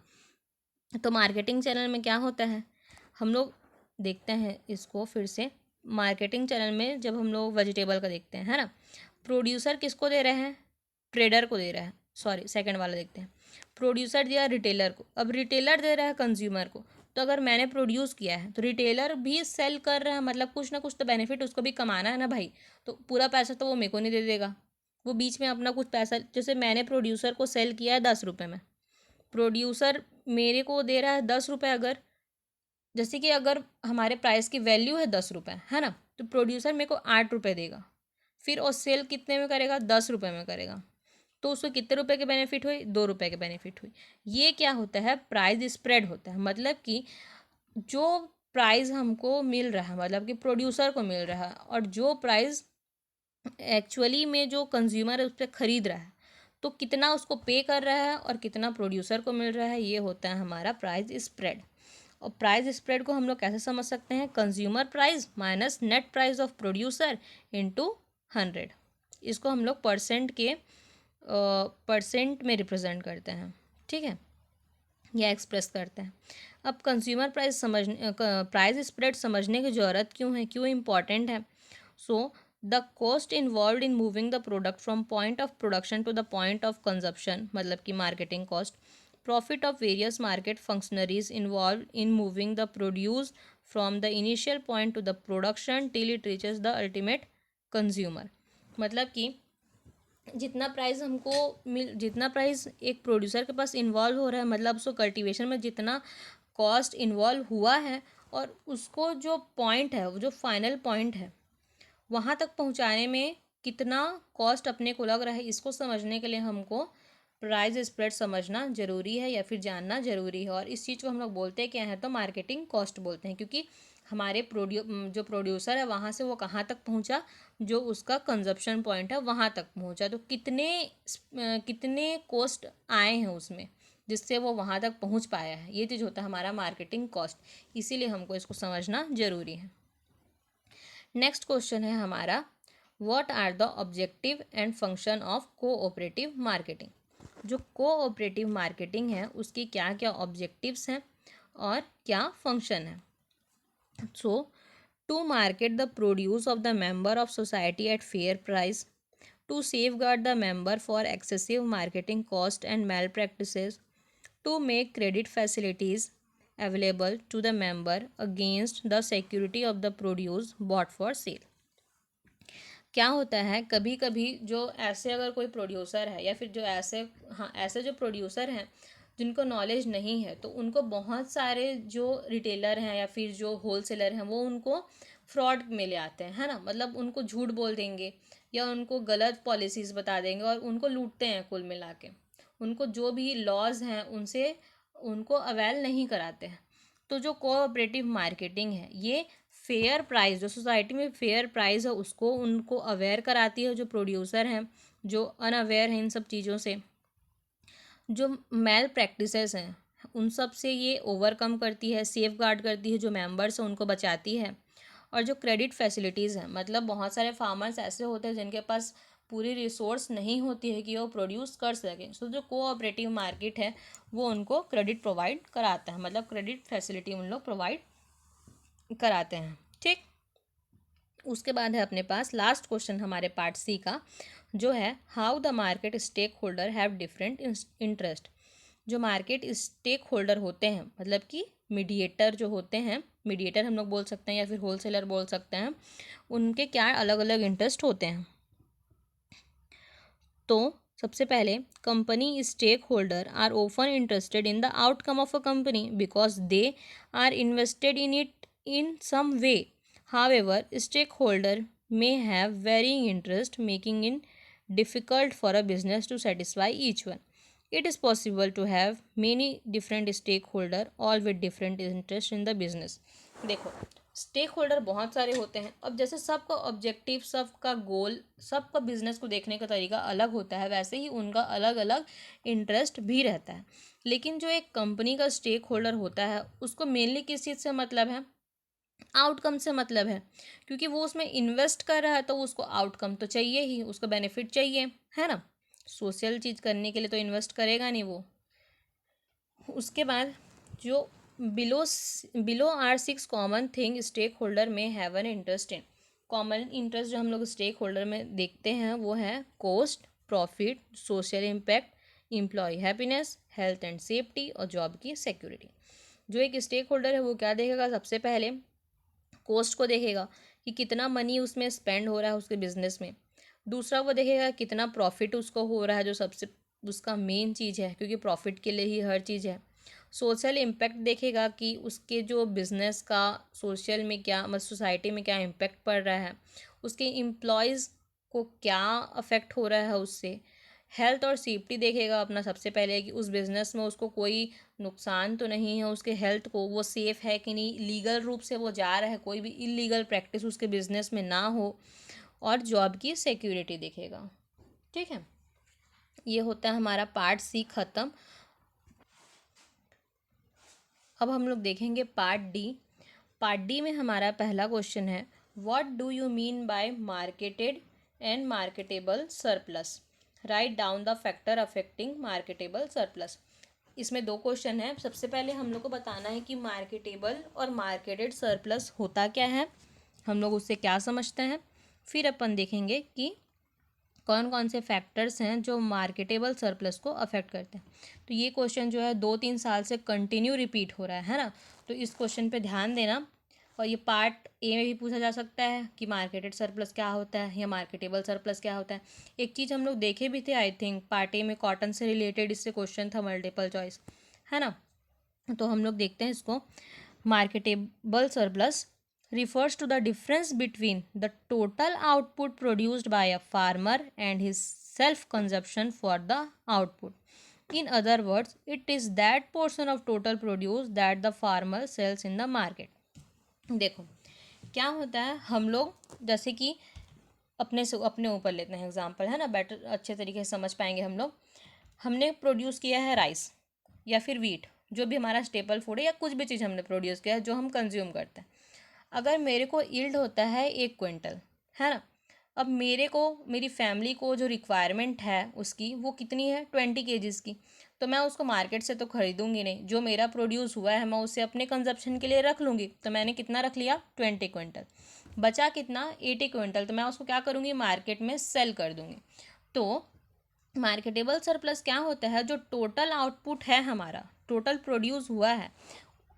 तो मार्केटिंग चैनल में क्या होता है, हम लोग देखते हैं इसको फिर से। मार्केटिंग चैनल में जब हम लोग वेजिटेबल का देखते हैं, है ना, प्रोड्यूसर किसको दे रहे हैं? ट्रेडर को दे रहा है, सॉरी सेकंड वाला देखते हैं। प्रोड्यूसर दिया रिटेलर को, अब रिटेलर दे रहा है कंज्यूमर को। तो अगर मैंने प्रोड्यूस किया है तो रिटेलर भी सेल कर रहा है, मतलब कुछ ना कुछ तो बेनिफिट उसको भी कमाना है ना भाई। तो पूरा पैसा तो वो मेरे को नहीं दे देगा, वो बीच में अपना कुछ पैसा, जैसे मैंने प्रोड्यूसर को सेल किया है 10 रुपये में, प्रोड्यूसर मेरे को दे रहा है 10 रुपये। अगर जैसे कि अगर हमारे प्राइस की वैल्यू है 10 रुपये, है ना, तो प्रोड्यूसर मेरे को 8 रुपये देगा, फिर और सेल कितने में करेगा? 10 रुपये में करेगा। तो उसको कितने रुपए के बेनिफिट हुई? 2 रुपये के बेनिफिट हुई। ये क्या होता है? प्राइस स्प्रेड होता है। मतलब कि जो प्राइस हमको मिल रहा है, मतलब कि प्रोड्यूसर को मिल रहा है, और जो प्राइस एक्चुअली में जो कंज्यूमर है उस पर ख़रीद रहा है, तो कितना उसको पे कर रहा है और कितना प्रोड्यूसर को मिल रहा है, ये होता है हमारा प्राइस स्प्रेड। और प्राइस स्प्रेड को हम लोग कैसे समझ सकते हैं? Consumer price minus net price of producer into 100। इसको हम लोग परसेंट में रिप्रेजेंट करते हैं। ठीक है, या एक्सप्रेस करते हैं। अब कंज्यूमर प्राइस स्प्रेड समझने की ज़रूरत क्यों है, क्यों इम्पॉर्टेंट है? The cost involve in moving the product from point of production to the point of consumption, मतलब कि marketing cost. Profit of various market functionaries involve in moving the produce from the initial point to the production till it reaches the ultimate consumer. मतलब कि जितना price एक producer के पास involve हो रहा है, मतलब उसको कल्टीवेशन में जितना कॉस्ट इन्वॉल्व हुआ है, और उसको जो पॉइंट है, वो जो फाइनल पॉइंट है, वहाँ तक पहुँचाने में कितना कॉस्ट अपने को लग रहा है, इसको समझने के लिए हमको प्राइस स्प्रेड समझना ज़रूरी है या फिर जानना ज़रूरी है। और इस चीज़ को हम लोग बोलते क्या है? तो मार्केटिंग कॉस्ट बोलते हैं, क्योंकि हमारे जो प्रोड्यूसर है वहाँ से वो कहाँ तक पहुँचा, जो उसका कंजप्शन पॉइंट है वहाँ तक पहुँचा, तो कितने कॉस्ट आए हैं उसमें, जिससे वो वहाँ तक पहुँच पाया है, ये चीज़ होता है हमारा मार्केटिंग कॉस्ट। इसीलिए हमको इसको समझना ज़रूरी है। नेक्स्ट क्वेश्चन है हमारा, what are the objective and function of cooperative marketing. जो कोऑपरेटिव मार्केटिंग है उसकी क्या क्या ऑब्जेक्टिव्स हैं और क्या फंक्शन है? To market the produce of the member of society at fair price, to safeguard the member for excessive marketing cost and malpractices, to make credit facilities available to the member against the security of the produce bought for sale। क्या होता है, कभी कभी जो ऐसे अगर कोई producer है, या फिर जो ऐसे जो प्रोड्यूसर हैं जिनको नॉलेज नहीं है, तो उनको बहुत सारे जो रिटेलर हैं या फिर जो होलसेलर हैं वो उनको फ्रॉड में ले आते हैं, है ना, मतलब उनको झूठ बोल देंगे या उनको गलत पॉलिसीज़ बता देंगे और उनको लूटते हैं। कुल मिला के उनको जो भी लॉज हैं उनसे उनको अवेल नहीं कराते हैं। तो जो कोऑपरेटिव मार्केटिंग है ये फेयर प्राइस, जो सोसाइटी में फेयर प्राइस है उसको उनको अवेयर कराती है, जो प्रोड्यूसर हैं जो अनअवेयर हैं इन सब चीज़ों से। जो मैल प्रैक्टिसेस हैं उन सब से ये ओवरकम करती है, सेफ गार्ड करती है, जो मेंबर्स हैं उनको बचाती है। और जो क्रेडिट फैसिलिटीज़ हैं, मतलब बहुत सारे फार्मर्स ऐसे होते हैं जिनके पास पूरी रिसोर्स नहीं होती है कि वो प्रोड्यूस कर सकें, सो जो कोऑपरेटिव मार्केट है वो उनको क्रेडिट प्रोवाइड कराता है, मतलब क्रेडिट फैसिलिटी उन लोग प्रोवाइड कराते हैं। ठीक, उसके बाद है अपने पास लास्ट क्वेश्चन हमारे पार्ट सी का, जो है how the market stakeholder have different interest. जो मार्केट स्टेक होल्डर होते हैं, मतलब कि मीडिएटर जो होते हैं, मीडिएटर हम लोग बोल सकते हैं या फिर होलसेलर बोल सकते हैं, उनके क्या अलग अलग इंटरेस्ट होते हैं। तो सबसे पहले company stakeholder are often interested in the outcome of a company because they are invested in it in some way. However stakeholder may have varying interest, making it difficult for a business to satisfy each one. It is possible to have many different stakeholder all with different interest in the business. देखो, stake holder बहुत सारे होते हैं। अब जैसे सबका objective, सबका गोल, सबका बिजनेस को देखने का तरीका अलग होता है, वैसे ही उनका अलग अलग इंटरेस्ट भी रहता है। लेकिन जो एक कंपनी का स्टेक होल्डर होता है उसको मेनली किस चीज़ से मतलब है, आउटकम से मतलब है, क्योंकि वो उसमें इन्वेस्ट कर रहा है तो उसको आउटकम तो चाहिए ही, उसको बेनिफिट चाहिए, है ना। सोशल चीज़ करने के लिए तो इन्वेस्ट करेगा नहीं वो। उसके बाद जो below below are six common thing stakeholder may have an interest in. Common interest जो हम लोग स्टेक होल्डर में देखते हैं वो है cost, profit, social impact, employee happiness, health and safety और जॉब की सिक्योरिटी। जो एक स्टेक होल्डर है वो क्या देखेगा, सबसे पहले कॉस्ट को देखेगा कि कितना मनी उसमें स्पेंड हो रहा है उसके बिजनेस में। दूसरा वो देखेगा कितना प्रॉफिट उसको हो रहा है, जो सबसे उसका मेन चीज़ है, क्योंकि प्रॉफिट के लिए ही हर चीज़ है। सोशल इम्पैक्ट देखेगा कि उसके जो बिजनेस का सोशल में क्या, मतलब सोसाइटी में क्या इम्पैक्ट पड़ रहा है, उसके एम्प्लॉयज़ को क्या अफेक्ट हो रहा है उससे। हेल्थ और सेफ्टी देखेगा अपना, सबसे पहले कि उस बिज़नेस में उसको कोई नुकसान तो नहीं है, उसके हेल्थ को वो सेफ़ है कि नहीं, लीगल रूप से वो जा रहा है, कोई भी इलीगल प्रैक्टिस उसके बिज़नेस में ना हो। और जॉब की सिक्योरिटी देखेगा। ठीक है, ये होता है हमारा पार्ट सी ख़त्म। अब हम लोग देखेंगे पार्ट डी। पार्ट डी में हमारा पहला क्वेश्चन है, what do you mean by marketed and marketable surplus. Right down the factor affecting marketable surplus. इसमें दो क्वेश्चन है। सबसे पहले हम लोग को बताना है कि मार्केटेबल और मार्केटेड सरप्लस होता क्या है, हम लोग उससे क्या समझते हैं। फिर अपन देखेंगे कि कौन कौन से फैक्टर्स हैं जो मार्केटेबल सरप्लस को अफेक्ट करते हैं। तो ये क्वेश्चन जो है 2-3 साल से कंटिन्यू रिपीट हो रहा है ना, तो इस क्वेश्चन पे ध्यान देना। और ये पार्ट ए में भी पूछा जा सकता है कि मार्केटेड सरप्लस क्या होता है या मार्केटेबल सरप्लस क्या होता है। एक चीज़ हम लोग देखे भी थे आई थिंक पार्ट ए में, कॉटन से रिलेटेड इससे क्वेश्चन था, मल्टीपल चॉइस, है ना। तो हम लोग देखते हैं इसको। Marketable surplus refers to the difference between the total output produced by a farmer and his self consumption for the output. In other words, it is that portion of total produce that the farmer sells in the market. देखो क्या होता है, हम लोग जैसे कि अपने ऊपर लेते हैं एग्जांपल, है ना, बेटर अच्छे तरीके से समझ पाएंगे हम लोग। हमने प्रोड्यूस किया है राइस या फिर वीट, जो भी हमारा स्टेपल फूड है, या कुछ भी चीज़ हमने प्रोड्यूस किया है जो हम कंज्यूम करते हैं। अगर मेरे को यील्ड होता है 1 क्विंटल, है ना, अब मेरे को, मेरी फैमिली को जो रिक्वायरमेंट है उसकी वो कितनी है, 20 kgs की। तो मैं उसको मार्केट से तो खरीदूंगी नहीं, जो मेरा प्रोड्यूस हुआ है मैं उसे अपने कंजप्शन के लिए रख लूँगी। तो मैंने कितना रख लिया, 20 क्विंटल। बचा कितना, 80 क्विंटल, तो मैं उसको क्या करूँगी, मार्केट में सेल कर दूँगी। तो मार्केटेबल सरप्लस क्या होता है, जो टोटल आउटपुट है हमारा, टोटल प्रोड्यूस हुआ है,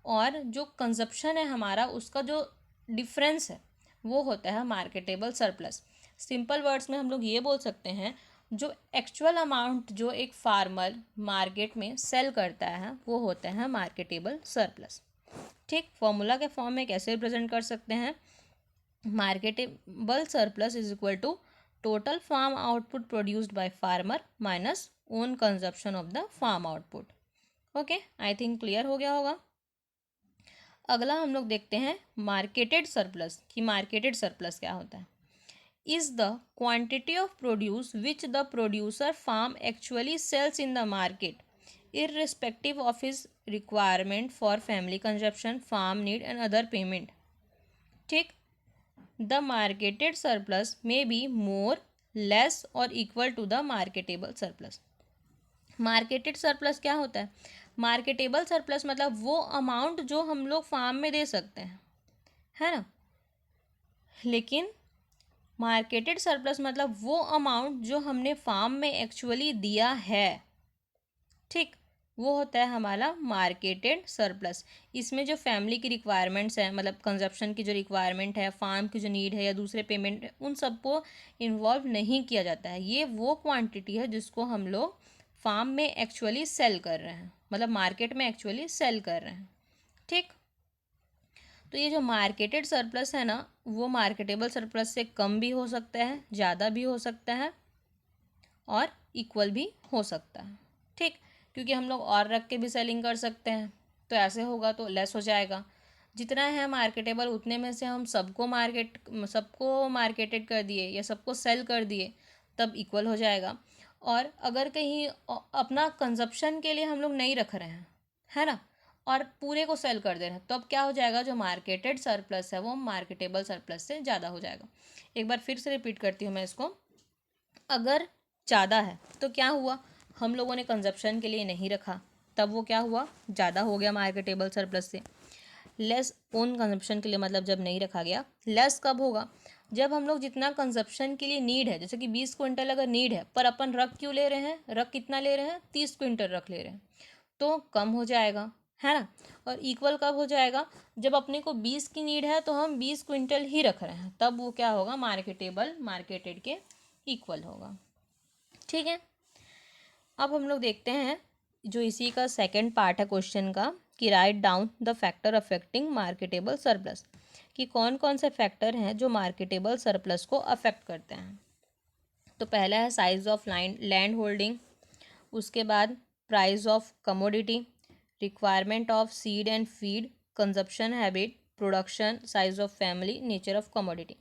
और जो कंजप्शन है हमारा उसका जो डिफरेंस है वो होता है मार्केटेबल सरप्लस। सिंपल वर्ड्स में हम लोग ये बोल सकते हैं, जो एक्चुअल अमाउंट जो एक फार्मर मार्केट में सेल करता है वो होता है मार्केटेबल सरप्लस। ठीक, फॉर्मूला के फॉर्म में कैसे रिप्रेजेंट कर सकते हैं, marketable surplus is equal to total farm output produced by farmer minus own consumption of the farm output. Okay, I think clear हो गया होगा। अगला हम लोग देखते हैं मार्केटेड सरप्लस, कि मार्केटेड सरप्लस क्या होता है। Is the quantity of produce which the producer farm actually sells in the market irrespective of his requirement for family consumption, farm need and other payment। ठीक, the marketed surplus may be more, less और equal to the marketable surplus. Marketed surplus क्या होता है? Marketable surplus मतलब वो amount जो हम लोग फार्म में दे सकते हैं, है ना। लेकिन मार्केटेड सरप्लस मतलब वो अमाउंट जो हमने फार्म में एक्चुअली दिया है, ठीक, वो होता है हमारा मार्केटेड सरप्लस। इसमें जो फैमिली की रिक्वायरमेंट्स हैं, मतलब कंजप्शन की जो रिक्वायरमेंट है, फार्म की जो नीड है या दूसरे पेमेंट है, उन सबको इन्वॉल्व नहीं किया जाता है। ये वो क्वांटिटी है जिसको हम लोग फार्म में एक्चुअली सेल कर रहे हैं, मतलब मार्केट में एक्चुअली सेल कर रहे हैं, ठीक। तो ये जो मार्केटेड सरप्लस है ना, वो मार्केटेबल सरप्लस से कम भी हो सकता है, ज़्यादा भी हो सकता है और इक्वल भी हो सकता है, ठीक। क्योंकि हम लोग और रख के भी सेलिंग कर सकते हैं, तो ऐसे होगा तो लेस हो जाएगा। जितना है मार्केटेबल उतने में से हम सबको मार्केटेड कर दिए या सबको सेल कर दिए, तब इक्वल हो जाएगा। और अगर कहीं अपना कंजप्शन के लिए हम लोग नहीं रख रहे हैं, है ना, और पूरे को सेल कर दे रहे हैं, तो अब क्या हो जाएगा, जो मार्केटेड सरप्लस है वो मार्केटेबल सरप्लस से ज़्यादा हो जाएगा। एक बार फिर से रिपीट करती हूँ मैं इसको। अगर ज़्यादा है तो क्या हुआ, हम लोगों ने कंजप्शन के लिए नहीं रखा, तब वो क्या हुआ, ज़्यादा हो गया मार्केटेबल सरप्लस से। लेस ओन कंजप्शन के लिए मतलब जब नहीं रखा गया। लेस कब होगा, जब हम लोग जितना कंजप्शन के लिए नीड है, जैसे कि 20 क्विंटल अगर नीड है, पर अपन रख क्यों ले रहे हैं, रख कितना ले रहे हैं, 30 क्विंटल रख ले रहे हैं, तो कम हो जाएगा, है ना। और इक्वल कब हो जाएगा, जब अपने को 20 की नीड है तो हम 20 क्विंटल ही रख रहे हैं, तब वो क्या होगा, मार्केटेड के इक्वल होगा, ठीक है। अब हम लोग देखते हैं जो इसी का सेकंड पार्ट है क्वेश्चन का, कि right down the factor affecting marketable surplus, कि कौन कौन से फैक्टर हैं जो मार्केटेबल सरप्लस को अफेक्ट करते हैं। तो पहला है साइज ऑफ लैंड होल्डिंग, उसके बाद price of commodity, requirement of seed and feed, consumption habit, production, size of family, nature of commodity.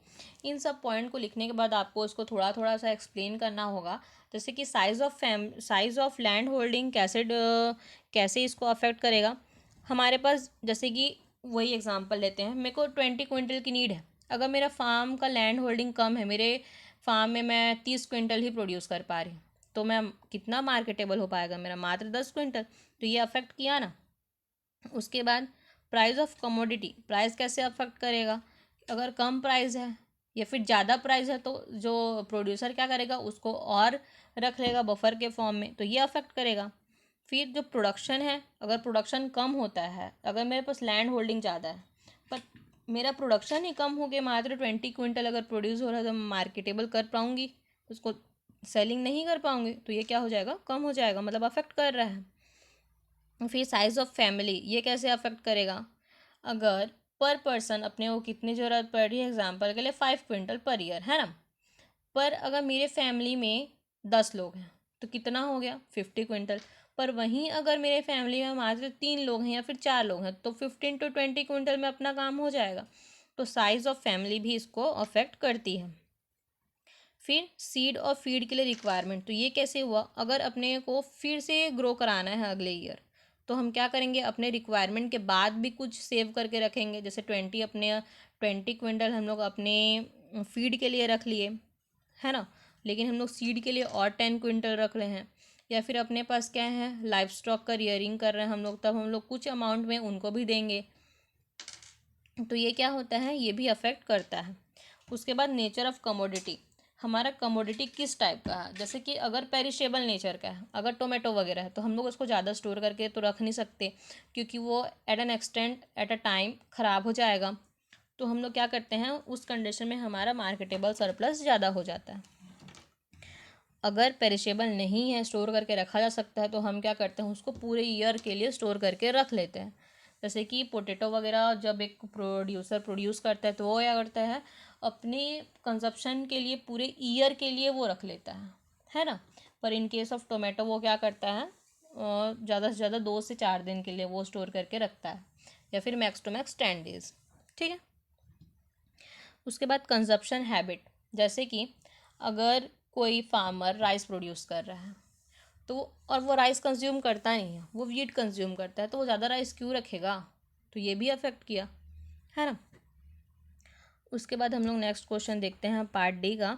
इन सब पॉइंट को लिखने के बाद आपको इसको थोड़ा थोड़ा सा एक्सप्लेन करना होगा। जैसे कि साइज ऑफ लैंड होल्डिंग कैसे इसको अफेक्ट करेगा। हमारे पास जैसे कि वही एग्जांपल लेते हैं, मेरे को 20 क्विंटल की नीड है। अगर मेरा फार्म का लैंड होल्डिंग कम है, मेरे फार्म में मैं 30 क्विंटल ही प्रोड्यूस कर पा रही हूँ, तो मैं कितना मार्केटेबल हो पाएगा मेरा, मात्र 10 क्विंटल। तो ये अफेक्ट किया ना। उसके बाद प्राइस ऑफ कमोडिटी, प्राइस कैसे अफेक्ट करेगा, अगर कम प्राइस है या फिर ज़्यादा प्राइस है तो जो प्रोड्यूसर क्या करेगा, उसको और रख लेगा बफर के फॉर्म में, तो ये अफेक्ट करेगा। फिर जो प्रोडक्शन है, अगर प्रोडक्शन कम होता है, अगर मेरे पास लैंड होल्डिंग ज़्यादा है पर मेरा प्रोडक्शन ही कम हो गया, मात्र 20 क्विंटल अगर प्रोड्यूस हो रहा है, तो मार्केटेबल कर पाऊँगी, उसको सेलिंग नहीं कर पाऊँगी, तो ये क्या हो जाएगा, कम हो जाएगा, मतलब अफेक्ट कर रहा है। फिर साइज ऑफ फैमिली, ये कैसे अफेक्ट करेगा, अगर पर पर्सन अपने को कितनी ज़रूरत पड़ रही है, एग्जांपल के लिए 5 क्विंटल पर ईयर, है ना। पर अगर मेरे फैमिली में 10 लोग हैं तो कितना हो गया, 50 क्विंटल। पर वहीं अगर मेरे फैमिली में मात्र 3 लोग हैं या फिर 4 लोग हैं, तो 15 to 20 क्विंटल में अपना काम हो जाएगा। तो साइज ऑफ फैमिली भी इसको अफेक्ट करती है। फिर सीड और फीड के लिए रिक्वायरमेंट, तो ये कैसे हुआ, अगर अपने को फिर से ग्रो कराना है अगले ईयर, तो हम क्या करेंगे, अपने रिक्वायरमेंट के बाद भी कुछ सेव करके रखेंगे। जैसे 20 क्विंटल हम लोग अपने फीड के लिए रख लिए, है ना, लेकिन हम लोग सीड के लिए और 10 क्विंटल रख रहे हैं। या फिर अपने पास क्या है, लाइफ स्टॉक का रियरिंग कर रहे हैं हम लोग, तब हम लोग कुछ अमाउंट में उनको भी देंगे। तो ये क्या होता है, ये भी अफेक्ट करता है। उसके बाद नेचर ऑफ कमोडिटी, हमारा कमोडिटी किस टाइप का है। जैसे कि अगर पेरिशेबल नेचर का है, अगर टोमेटो वगैरह है, तो हम लोग उसको ज़्यादा स्टोर करके तो रख नहीं सकते, क्योंकि वो एट अ टाइम ख़राब हो जाएगा। तो हम लोग क्या करते हैं, उस कंडीशन में हमारा मार्केटेबल सरप्लस ज़्यादा हो जाता है। अगर पेरिशेबल नहीं है, स्टोर करके रखा जा सकता है, तो हम क्या करते हैं, उसको पूरे ईयर के लिए स्टोर करके रख लेते हैं। जैसे कि पोटैटो वगैरह जब एक प्रोड्यूसर प्रोड्यूस करता है, तो वो क्या करता है, अपने कंजप्शन के लिए पूरे ईयर के लिए वो रख लेता है ना। पर इन केस ऑफ टोमेटो वो क्या करता है, ज़्यादा से ज़्यादा 2 से 4 दिन के लिए वो स्टोर करके रखता है, या फिर मैक्स टू मैक्स 10 डेज। ठीक है। उसके बाद कंजप्शन हैबिट, जैसे कि अगर कोई फार्मर राइस प्रोड्यूस कर रहा है तो और वो राइस कंज्यूम करता नहीं है, वो वीट कंज्यूम करता है, तो वो ज़्यादा राइस क्यों रखेगा, तो ये भी अफेक्ट किया, है ना। उसके बाद हम लोग नेक्स्ट क्वेश्चन देखते हैं पार्ट डी का,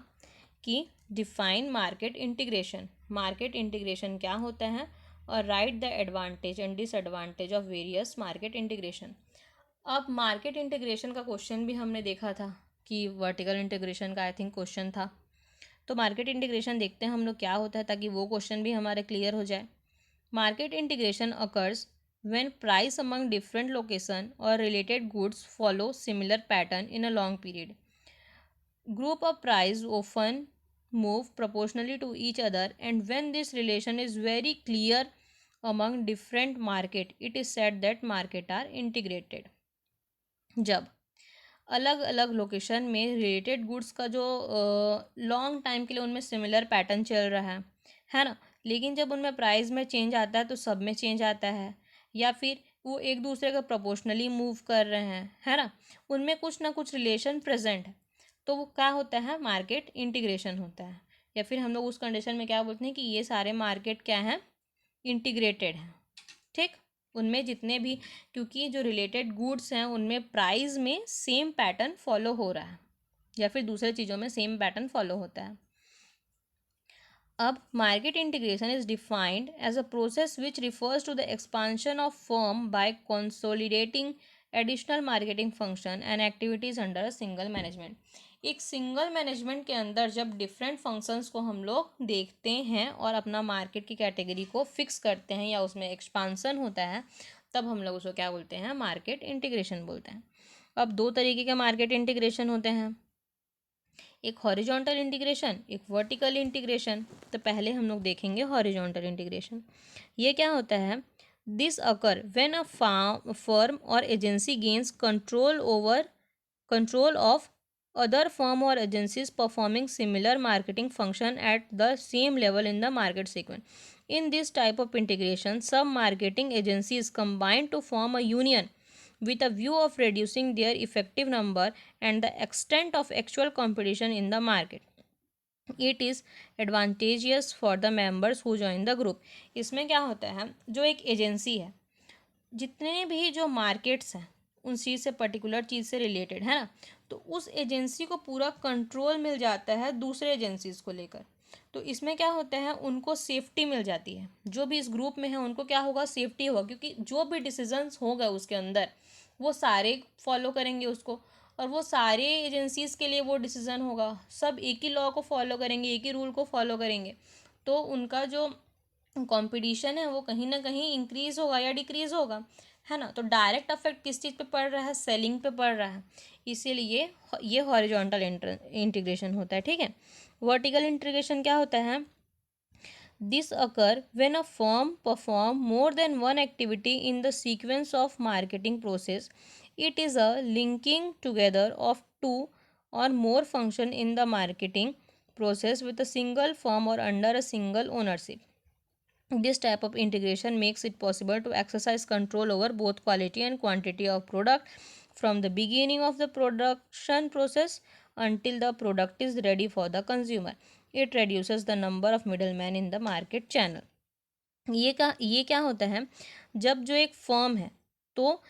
कि define market integration. Market integration क्या होता है, और right the advantage and disadvantage of various market integration. अब मार्केट इंटीग्रेशन का क्वेश्चन भी हमने देखा था कि वर्टिकल इंटीग्रेशन का आई थिंक क्वेश्चन था। तो मार्केट इंटीग्रेशन देखते हैं हम लोग क्या होता है, ताकि वो क्वेश्चन भी हमारे क्लियर हो जाए। Market integration occurs when price among different location or related goods follow similar pattern in a long period. Group of price often move proportionally to each other, and when this relation is very clear among different market, it is said that market are integrated. जब अलग अलग location में related goods का जो long time के लिए उनमें similar pattern चल रहा है ना, लेकिन जब उनमें प्राइस में चेंज आता है तो सब में चेंज आता है, या फिर वो एक दूसरे का प्रोपोर्शनली मूव कर रहे हैं, है ना, उनमें कुछ ना कुछ रिलेशन प्रेजेंट है, तो वो क्या होता है, मार्केट इंटीग्रेशन होता है। या फिर हम लोग उस कंडीशन में क्या बोलते हैं कि ये सारे मार्केट क्या हैं, इंटीग्रेटेड हैं। ठीक, उनमें जितने भी, क्योंकि जो रिलेटेड गुड्स हैं उनमें प्राइस में सेम पैटर्न फॉलो हो रहा है, या फिर दूसरे चीज़ों में सेम पैटर्न फॉलो होता है। अब market integration is defined as a process which refers to the expansion of firm by consolidating additional marketing function and activities under a single management. एक सिंगल मैनेजमेंट के अंदर जब डिफरेंट फंक्शंस को हम लोग देखते हैं और अपना मार्केट की कैटेगरी को फिक्स करते हैं या उसमें एक्सपांसन होता है, तब हम लोग उसको क्या बोलते हैं, मार्केट इंटीग्रेशन बोलते हैं। अब 2 तरीके के मार्केट इंटीग्रेशन होते हैं, एक हॉरिजॉन्टल इंटीग्रेशन, एक वर्टिकल इंटीग्रेशन। तो पहले हम लोग देखेंगे हॉरिजॉन्टल इंटीग्रेशन। ये क्या होता है, this occur when a firm और agency gains control of other firm or agencies performing similar marketing function at the same level in the market sequence. In this type of integration, some marketing agencies combine to form a union with a view of reducing their effective number and the extent of actual competition in the market. It is advantageous for the members who join the group. इसमें क्या होता है, जो एक agency है, जितने भी जो मार्केट्स हैं उन चीज़ से, पर्टिकुलर चीज़ से रिलेटेड है ना, तो उस एजेंसी को पूरा कंट्रोल मिल जाता है दूसरे एजेंसीज को लेकर। तो इसमें क्या होता है, उनको सेफ्टी मिल जाती है, जो भी इस ग्रुप में है उनको क्या होगा, सेफ्टी होगा, क्योंकि जो भी डिसीजंस होगा उसके अंदर वो सारे फॉलो करेंगे उसको, और वो सारे एजेंसीज के लिए वो डिसीजन होगा, सब एक ही लॉ को फॉलो करेंगे, एक ही रूल को फॉलो करेंगे, तो उनका जो कंपटीशन है वो कहीं ना कहीं इंक्रीज होगा या डिक्रीज होगा, है ना। तो डायरेक्ट अफेक्ट किस चीज़ पे पड़ रहा है, सेलिंग पे पड़ रहा है, इसीलिए ये हॉरिजॉन्टल इंटीग्रेशन होता है। ठीक है। वर्टिकल इंटीग्रेशन क्या होता है, this occur when a firm perform more than one activity in the sequence of marketing process, it is a linking together of 2 or more function in the marketing process with a single firm or under a single ownership. This type of integration makes it possible to exercise control over both quality and quantity of product from the beginning of the production process until the product is ready for the consumer. It reduces the number of middlemen in the market channel. ये क्या होता है, जब जो एक firm है तो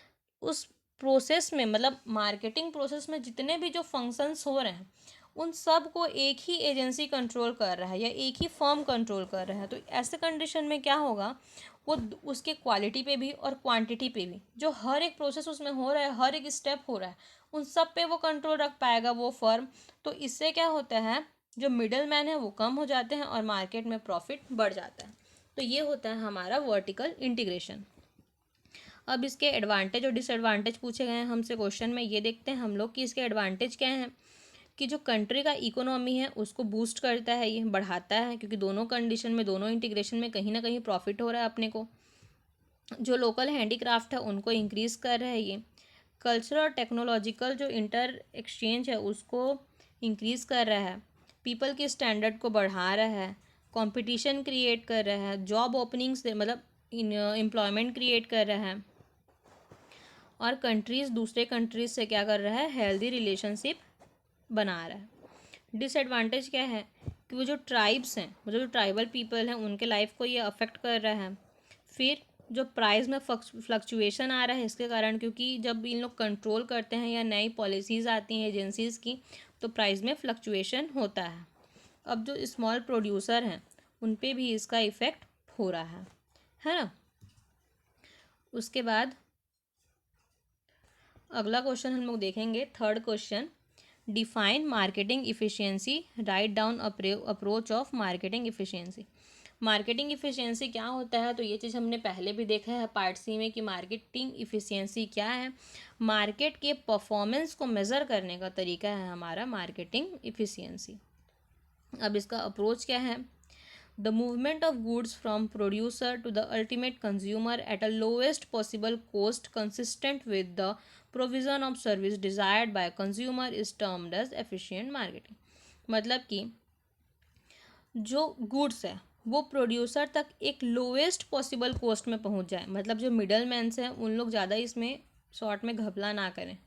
उस प्रोसेस में, मतलब मार्केटिंग प्रोसेस में जितने भी जो फंक्शंस हो रहे हैं उन सब को एक ही एजेंसी कंट्रोल कर रहा है या एक ही फर्म कंट्रोल कर रहा है। तो ऐसे कंडीशन में क्या होगा, वो उसके क्वालिटी पे भी और क्वांटिटी पे भी, जो हर एक प्रोसेस उसमें हो रहा है, हर एक स्टेप हो रहा है, उन सब पे वो कंट्रोल रख पाएगा वो फर्म। तो इससे क्या होता है, जो मिडल मैन है वो कम हो जाते हैं और मार्केट में प्रॉफिट बढ़ जाता है। तो ये होता है हमारा वर्टिकल इंटीग्रेशन। अब इसके एडवांटेज और डिसएडवांटेज पूछे गए हैं हमसे क्वेश्चन में, ये देखते हैं हम लोग कि इसके एडवांटेज क्या हैं, कि जो कंट्री का इकोनॉमी है उसको बूस्ट करता है, ये बढ़ाता है, क्योंकि दोनों कंडीशन में, दोनों इंटीग्रेशन में कहीं ना कहीं प्रॉफिट हो रहा है अपने को। जो लोकल हैंडीक्राफ्ट है उनको इंक्रीज़ कर रहा है ये। कल्चरल और टेक्नोलॉजिकल जो इंटर एक्सचेंज है उसको इंक्रीज़ कर रहा है। पीपल के स्टैंडर्ड को बढ़ा रहा है। कंपटीशन क्रिएट कर रहा है। जॉब ओपनिंग्स, मतलब एम्प्लॉयमेंट क्रिएट कर रहा है, और कंट्रीज़ दूसरे कंट्रीज से क्या कर रहा है, हेल्दी रिलेशनशिप बना रहा है। डिसएडवांटेज क्या है कि वो जो ट्राइब्स हैं, मतलब जो ट्राइबल पीपल हैं, उनके लाइफ को ये अफेक्ट कर रहा है। फिर जो प्राइस में फ्लक्चुएशन आ रहा है इसके कारण, क्योंकि जब इन लोग कंट्रोल करते हैं या नई पॉलिसीज़ आती हैं एजेंसीज़ की, तो प्राइस में फ्लक्चुएशन होता है। अब जो स्मॉल प्रोड्यूसर हैं उन पे भी इसका इफ़ेक्ट हो रहा है ना। उसके बाद अगला क्वेश्चन हम लोग देखेंगे, third question, define marketing efficiency, write down approach of marketing efficiency. Marketing efficiency क्या होता है, तो ये चीज़ हमने पहले भी देखा है पार्ट सी में कि मार्केटिंग इफ़िशियंसी क्या है। मार्केट के परफॉर्मेंस को मेज़र करने का तरीका है हमारा मार्केटिंग इफ़िशियंसी। अब इसका अप्रोच क्या है, the movement of goods from producer to the ultimate consumer at a lowest possible cost consistent with the provision of service desired by consumer is termed as efficient marketing. मतलब कि जो goods है वो producer तक एक lowest possible cost में पहुंच जाए, मतलब जो मिडल मैन्स हैं उन लोग ज़्यादा इसमें शॉर्ट में घपला ना करें,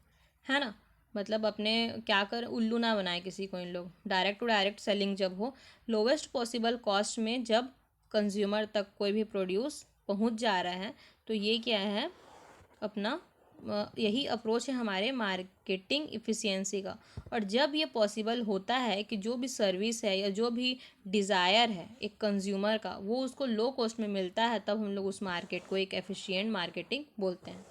है ना। मतलब अपने क्या कर उल्लू ना बनाए किसी को, इन लोग डायरेक्ट टू डायरेक्ट सेलिंग जब हो लोवेस्ट पॉसिबल कॉस्ट में, जब कंज्यूमर तक कोई भी प्रोड्यूस पहुंच जा रहा है, तो ये क्या है अपना यही अप्रोच है हमारे मार्केटिंग इफ़िशियंसी का। और जब ये पॉसिबल होता है कि जो भी सर्विस है या जो भी डिज़ायर है एक कंज्यूमर का वो उसको लो कॉस्ट में मिलता है, तब हम लोग उस मार्केट को एक एफिशिएंट मार्केटिंग बोलते हैं।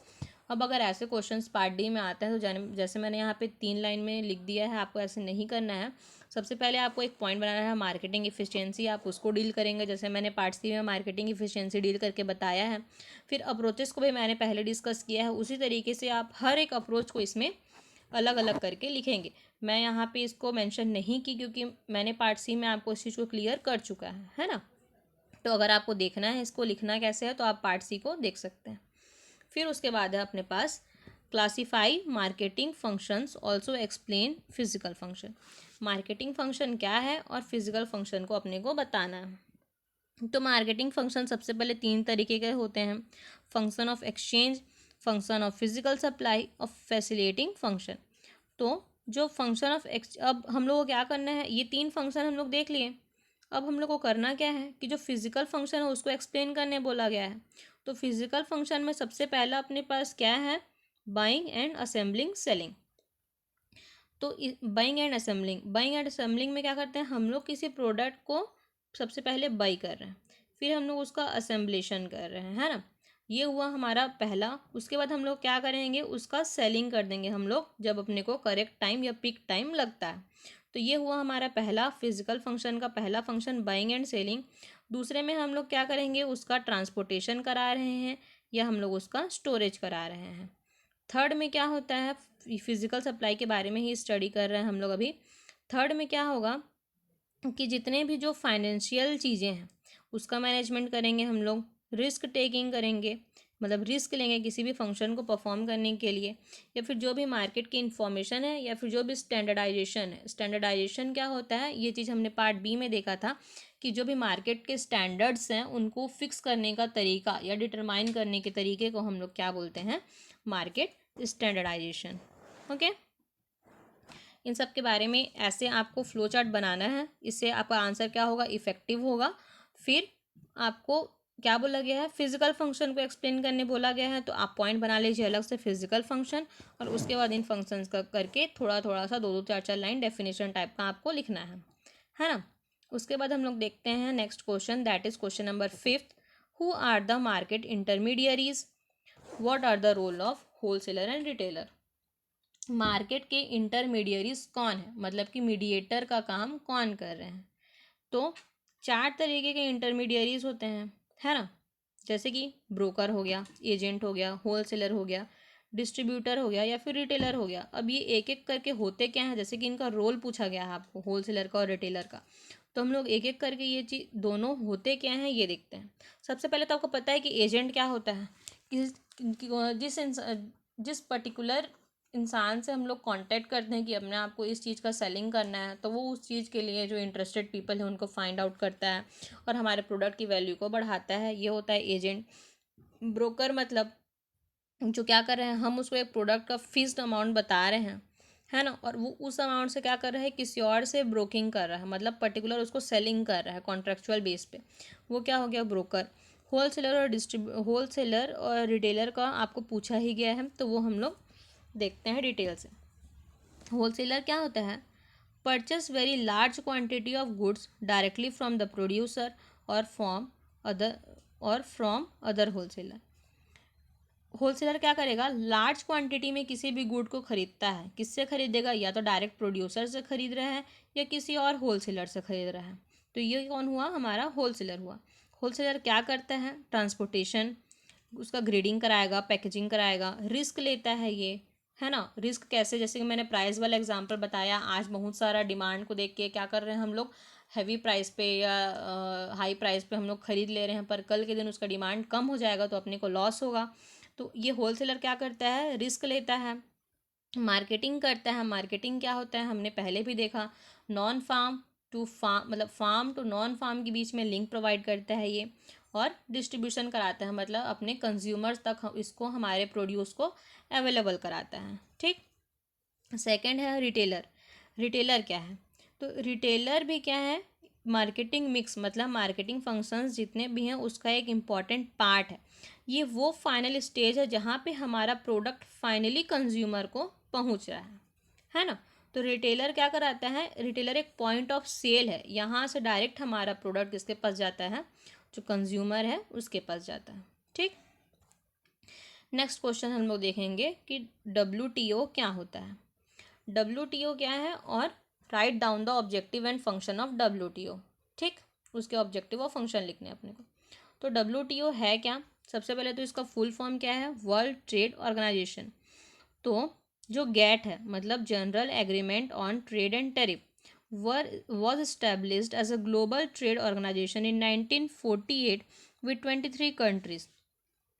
अब अगर ऐसे क्वेश्चंस पार्ट डी में आते हैं तो जैसे मैंने यहाँ पे 3 लाइन में लिख दिया है, आपको ऐसे नहीं करना है। सबसे पहले आपको एक पॉइंट बनाना है मार्केटिंग इफिशियंसी, आप उसको डील करेंगे जैसे मैंने पार्ट सी में मार्केटिंग इफिशियंसी डील करके बताया है। फिर अप्रोचेस को भी मैंने पहले डिस्कस किया है, उसी तरीके से आप हर एक अप्रोच को इसमें अलग अलग करके लिखेंगे। मैं यहाँ पे इसको मेंशन नहीं की क्योंकि मैंने पार्ट सी में आपको इस चीज़ को क्लियर कर चुका है ना। तो अगर आपको देखना है इसको लिखना कैसे है तो आप पार्ट सी को देख सकते हैं। फिर उसके बाद है अपने पास classify marketing functions also explain physical function. Marketing function क्या है और फिजिकल फंक्शन को अपने को बताना है। तो मार्केटिंग फंक्शन सबसे पहले 3 तरीके के होते हैं, function of exchange, function of physical supply और फैसिलिटेटिंग फंक्शन। तो जो फंक्शन ऑफ अब हम लोग को क्या करना है, ये 3 फंक्शन हम लोग देख लिए। अब हम लोग को करना क्या है कि जो फिजिकल फंक्शन है उसको एक्सप्लेन करने बोला गया है। तो फिजिकल फंक्शन में सबसे पहला अपने पास क्या है, बाइंग एंड असेंबलिंग सेलिंग। तो बाइंग एंड असेंबलिंग में क्या करते हैं, हम लोग किसी प्रोडक्ट को सबसे पहले बाई कर रहे हैं, फिर हम लोग उसका असेंबलेशन कर रहे हैं, है ना। ये हुआ हमारा पहला। उसके बाद हम लोग क्या करेंगे, उसका सेलिंग कर देंगे हम लोग जब अपने को करेक्ट टाइम या पिक टाइम लगता है। तो ये हुआ हमारा पहला फिजिकल फंक्शन का पहला फंक्शन, बाइंग एंड सेलिंग। दूसरे में हम लोग क्या करेंगे, उसका ट्रांसपोर्टेशन करा रहे हैं या हम लोग उसका स्टोरेज करा रहे हैं। थर्ड में क्या होता है, फिजिकल सप्लाई के बारे में ही स्टडी कर रहे हैं हम लोग अभी। थर्ड में क्या होगा कि जितने भी जो फाइनेंशियल चीज़ें हैं उसका मैनेजमेंट करेंगे हम लोग, रिस्क टेकिंग करेंगे, मतलब रिस्क लेंगे किसी भी फंक्शन को परफॉर्म करने के लिए, या फिर जो भी मार्केट की इन्फॉर्मेशन है, या फिर जो भी स्टैंडर्डाइजेशन है। स्टैंडर्डाइजेशन क्या होता है, ये चीज़ हमने पार्ट बी में देखा था कि जो भी मार्केट के स्टैंडर्ड्स हैं उनको फिक्स करने का तरीका या डिटरमाइन करने के तरीके को हम लोग क्या बोलते हैं, मार्केट स्टैंडर्डाइजेशन। ओके, इन सब के बारे में ऐसे आपको फ्लो चार्ट बनाना है, इससे आपका आंसर क्या होगा, इफेक्टिव होगा। फिर आपको क्या बोला गया है, फिजिकल फंक्शन को एक्सप्लेन करने बोला गया है, तो आप पॉइंट बना लीजिए अलग से फिजिकल फंक्शन, और उसके बाद इन फंक्शंस का करके थोड़ा थोड़ा सा 2-2 4-4 लाइन डेफिनेशन टाइप का आपको लिखना है ना। उसके बाद हम लोग देखते हैं next question, that is question number 5th। Who are the market intermediaries, what are the role of wholesaler and retailer. Market के इंटरमीडियरीज कौन है, मतलब कि मीडिएटर का काम कौन कर रहे हैं। तो 4 तरीके के इंटरमीडियरीज होते हैं, है ना। जैसे कि ब्रोकर हो गया, एजेंट हो गया, होलसेलर हो गया, डिस्ट्रीब्यूटर हो गया या फिर रिटेलर हो गया। अब ये एक एक करके होते क्या हैं, जैसे कि इनका रोल पूछा गया है आपको, होलसेलर का और रिटेलर का। तो हम लोग एक एक करके ये चीज़ दोनों होते क्या हैं ये देखते हैं। सबसे पहले तो आपको पता है कि एजेंट क्या होता है, जिस जिस पर्टिकुलर इंसान से हम लोग कांटेक्ट करते हैं कि अपने आप को इस चीज़ का सेलिंग करना है, तो वो उस चीज़ के लिए जो इंटरेस्टेड पीपल है उनको फाइंड आउट करता है और हमारे प्रोडक्ट की वैल्यू को बढ़ाता है, ये होता है एजेंट। ब्रोकर मतलब जो क्या कर रहे हैं, हम उसको एक प्रोडक्ट का फिक्स्ड अमाउंट बता रहे हैं, है ना, और वो उस अमाउंट से क्या कर रहा है, किसी और से ब्रोकिंग कर रहा है, मतलब पर्टिकुलर उसको सेलिंग कर रहा है कॉन्ट्रेक्चुअल बेस पे, वो क्या हो गया ब्रोकर। होलसेलर और रिटेलर का आपको पूछा ही गया है, तो वो हम लोग देखते हैं डिटेल से। होलसेलर क्या होता है, purchase very large quantity of goods directly from the producer और other from other wholesaler. Wholesaler क्या करेगा, लार्ज क्वांटिटी में किसी भी गुड को खरीदता है, किससे खरीदेगा, या तो डायरेक्ट प्रोड्यूसर से खरीद रहा है या किसी और होलसेलर से खरीद रहा है, तो ये कौन हुआ, हमारा होलसेलर हुआ। होलसेलर क्या करता है, ट्रांसपोर्टेशन, उसका ग्रेडिंग कराएगा, पैकेजिंग कराएगा, रिस्क लेता है ये, है ना। रिस्क कैसे, जैसे कि मैंने प्राइस वाला एग्जांपल बताया, आज बहुत सारा डिमांड को देख के क्या कर रहे हैं हम लोग, हैवी प्राइस पे या हाई प्राइस पे हम लोग खरीद ले रहे हैं, पर कल के दिन उसका डिमांड कम हो जाएगा तो अपने को लॉस होगा। तो ये होलसेलर क्या करता है, रिस्क लेता है। मार्केटिंग करता है, मार्केटिंग क्या होता है, हमने पहले भी देखा, नॉन फार्म टू फार्म, मतलब फार्म टू नॉन फार्म के बीच में लिंक प्रोवाइड करता है ये, और डिस्ट्रीब्यूशन कराता है, मतलब अपने कंज्यूमर्स तक इसको, हमारे प्रोड्यूस को अवेलेबल कराता है, ठीक। सेकंड है रिटेलर। रिटेलर क्या है, तो रिटेलर भी क्या है, मार्केटिंग मिक्स, मतलब मार्केटिंग फंक्शंस जितने भी हैं उसका एक इम्पॉर्टेंट पार्ट है। ये वो फाइनल स्टेज है जहाँ पे हमारा प्रोडक्ट फाइनली कंज्यूमर को पहुँच रहा है ना। तो रिटेलर क्या कराता है, रिटेलर एक पॉइंट ऑफ सेल है, यहाँ से डायरेक्ट हमारा प्रोडक्ट किसके पास जाता है, जो कंज्यूमर है उसके पास जाता है, ठीक। नेक्स्ट क्वेश्चन हम लोग देखेंगे कि WTO क्या होता है। WTO क्या है, और right down the objective and function of WTO, ठीक। उसके ऑब्जेक्टिव और फंक्शन लिखने हैं अपने को। तो WTO है क्या, सबसे पहले तो इसका फुल फॉर्म क्या है, वर्ल्ड ट्रेड ऑर्गेनाइजेशन। तो जो गैट है, मतलब general agreement on trade and tariff, was established as a global trade organization in 1948 with 23 countries.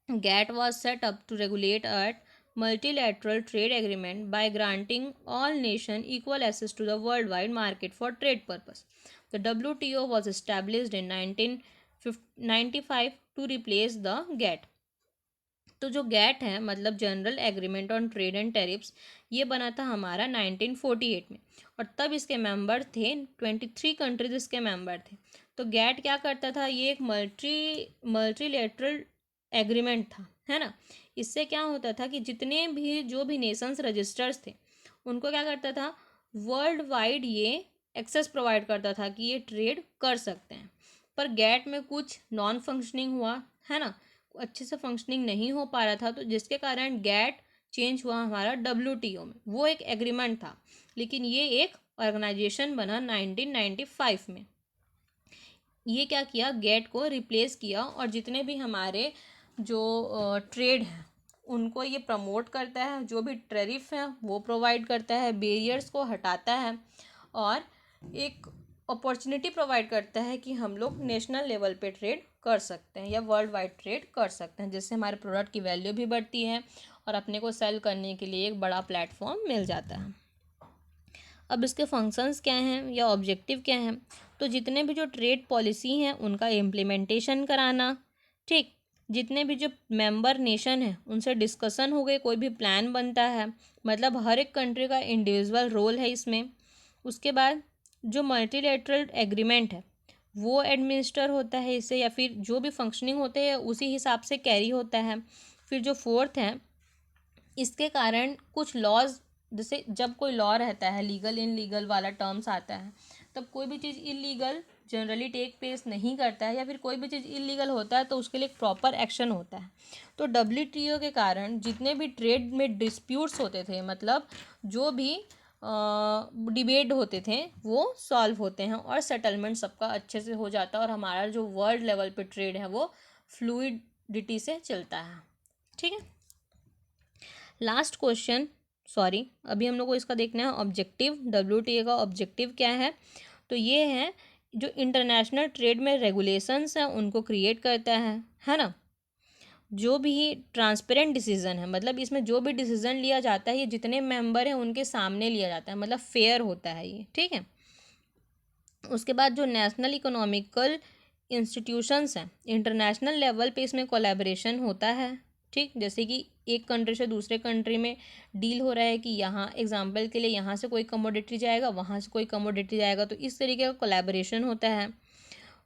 GATT was set up to regulate a multilateral trade agreement by granting all nations equal access to the worldwide market for trade purpose. The WTO was established in 1995 to replace the GATT. तो जो gate है, मतलब general agreement on trade and tariffs, ये बना था हमारा 1948 में, और तब इसके मेंबर थे 23 कंट्रीज इसके मेंबर थे। तो गैट क्या करता था, ये एक मल्टीलेटरल एग्रीमेंट था, है ना। इससे क्या होता था कि जितने भी जो भी नेशंस रजिस्टर्स थे उनको क्या करता था, वर्ल्ड वाइड ये एक्सेस प्रोवाइड करता था कि ये ट्रेड कर सकते हैं। पर गैट में कुछ नॉन फंक्शनिंग हुआ, है ना, अच्छे से फंक्शनिंग नहीं हो पा रहा था, तो जिसके कारण गैट चेंज हुआ हमारा WTO में। वो एक एग्रीमेंट था, लेकिन ये एक ऑर्गेनाइजेशन बना 1995 में। ये क्या किया, गैट को रिप्लेस किया, और जितने भी हमारे जो ट्रेड है उनको ये प्रमोट करता है, जो भी टैरिफ है वो प्रोवाइड करता है, बैरियर्स को हटाता है, और एक अपॉर्चुनिटी प्रोवाइड करता है कि हम लोग नेशनल लेवल पे ट्रेड कर सकते हैं या वर्ल्ड वाइड ट्रेड कर सकते हैं, जिससे हमारे प्रोडक्ट की वैल्यू भी बढ़ती है और अपने को सेल करने के लिए एक बड़ा प्लेटफॉर्म मिल जाता है। अब इसके फंक्शंस क्या हैं या ऑब्जेक्टिव क्या हैं, तो जितने भी जो ट्रेड पॉलिसी हैं उनका इम्प्लीमेंटेशन कराना, ठीक। जितने भी जो मेंबर नेशन हैं उनसे डिस्कशन हो गई, कोई भी प्लान बनता है, मतलब हर एक कंट्री का इंडिविजुअल रोल है इसमें। उसके बाद जो मल्टीलेटरल एग्रीमेंट है वो एडमिनिस्टर होता है इससे, या फिर जो भी फंक्शनिंग होते हैं उसी हिसाब से कैरी होता है। फिर जो फोर्थ है, इसके कारण कुछ लॉज, जैसे जब कोई लॉ रहता है, लीगल इन लीगल वाला टर्म्स आता है, तब कोई भी चीज़ इलीगल जनरली टेक प्लेस नहीं करता है, या फिर कोई भी चीज़ इलीगल होता है तो उसके लिए एक प्रॉपर एक्शन होता है। तो WTO के कारण जितने भी ट्रेड में डिस्प्यूट्स होते थे, मतलब जो भी डिबेट होते थे वो सॉल्व होते हैं, और सेटलमेंट सबका अच्छे से हो जाता है, और हमारा जो वर्ल्ड लेवल पे ट्रेड है वो फ्लूइडिटी से चलता है, ठीक है। लास्ट क्वेश्चन, सॉरी, अभी हम लोग को इसका देखना है ऑब्जेक्टिव। WTO का ऑब्जेक्टिव क्या है, तो ये है जो इंटरनेशनल ट्रेड में रेगुलेशंस हैं उनको क्रिएट करता है ना। जो भी ट्रांसपेरेंट डिसीजन है, मतलब इसमें जो भी डिसीजन लिया जाता है ये जितने मेंबर हैं उनके सामने लिया जाता है, मतलब फेयर होता है ये, ठीक है। उसके बाद जो नेशनल इकोनॉमिकल इंस्टीट्यूशंस हैं, इंटरनेशनल लेवल पे इसमें कोलैबोरेशन होता है, ठीक। जैसे कि एक कंट्री से दूसरे कंट्री में डील हो रहा है कि यहाँ एग्जांपल के लिए यहाँ से कोई कमोडिटी जाएगा, वहाँ से कोई कमोडिटी जाएगा, तो इस तरीके का कोलैबोरेशन होता है।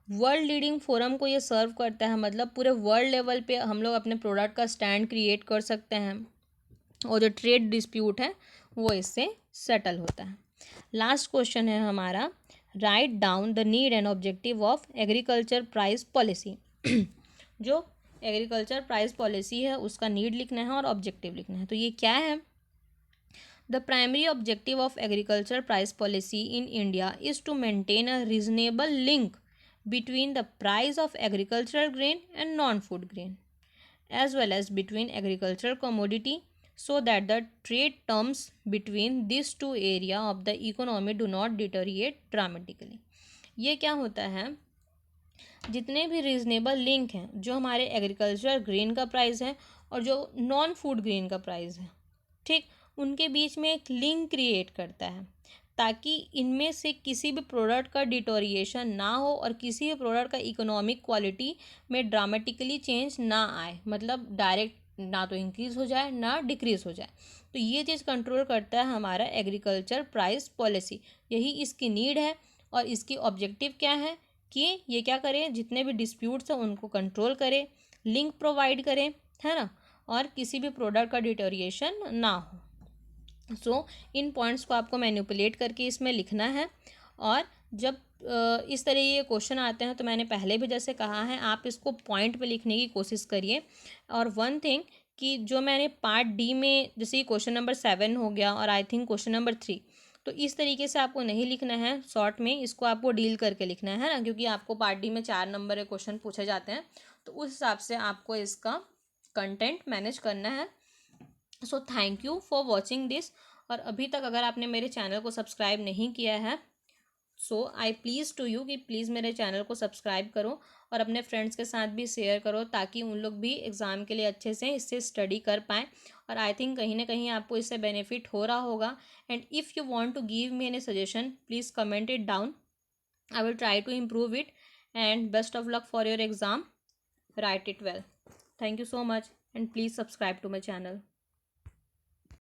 वर्ल्ड लीडिंग फोरम को ये सर्व करता है, मतलब पूरे वर्ल्ड लेवल पे हम लोग अपने प्रोडक्ट का स्टैंड क्रिएट कर सकते हैं, और जो ट्रेड डिस्प्यूट है वो इससे सेटल होता है। लास्ट क्वेश्चन है हमारा, right down the need and objective of agriculture price policy. जो एग्रीकल्चर प्राइस पॉलिसी है उसका नीड लिखना है और ऑब्जेक्टिव लिखना है। तो ये क्या है? The primary objective of agriculture price policy in India is to maintain a reasonable link between the price of agricultural grain and non-food grain, as well as between agricultural commodity, so that the trade terms between these two area of the economy do not deteriorate dramatically. ये क्या होता है, जितने भी reasonable link हैं, जो हमारे agricultural grain का प्राइस है और जो नॉन फूड ग्रेन का प्राइस है, ठीक, उनके बीच में एक लिंक क्रिएट करता है, ताकि इनमें से किसी भी प्रोडक्ट का डिटोरिएशन ना हो और किसी भी प्रोडक्ट का इकोनॉमिक क्वालिटी में ड्रामेटिकली चेंज ना आए, मतलब डायरेक्ट ना तो इंक्रीज़ हो जाए ना डिक्रीज़ हो जाए। तो ये चीज़ कंट्रोल करता है हमारा एग्रीकल्चर प्राइस पॉलिसी, यही इसकी नीड है। और इसकी ऑब्जेक्टिव क्या है कि ये क्या करें, जितने भी डिस्प्यूट्स हैं उनको कंट्रोल करें, लिंक प्रोवाइड करें, है ना, और किसी भी प्रोडक्ट का डिटोरिएशन ना हो। इन पॉइंट्स को आपको मैनिपुलेट करके इसमें लिखना है। और जब इस तरह ये क्वेश्चन आते हैं तो मैंने पहले भी जैसे कहा है, आप इसको पॉइंट पे लिखने की कोशिश करिए। और वन थिंग कि जो मैंने पार्ट डी में, जैसे क्वेश्चन नंबर 7 हो गया और आई थिंक क्वेश्चन नंबर 3, तो इस तरीके से आपको नहीं लिखना है शॉर्ट में, इसको आपको डील करके लिखना है ना, क्योंकि आपको पार्ट डी में 4 नंबर के क्वेश्चन पूछे जाते हैं, तो उस हिसाब से आपको इसका कंटेंट मैनेज करना है। So thank you for watching this. और अभी तक अगर आपने मेरे चैनल को सब्सक्राइब नहीं किया है, सो आई प्लीज़ टू यू कि प्लीज़ मेरे चैनल को सब्सक्राइब करो और अपने फ्रेंड्स के साथ भी शेयर करो, ताकि उन लोग भी एग्ज़ाम के लिए अच्छे से इससे स्टडी कर पाएँ। और आई थिंक कहीं ना कहीं आपको इससे बेनिफिट हो रहा होगा। And if you want to give me any suggestion, please comment it down, I will try to improve it. And best of luck for your exam, write it well. Thank you so much, and please subscribe to my channel.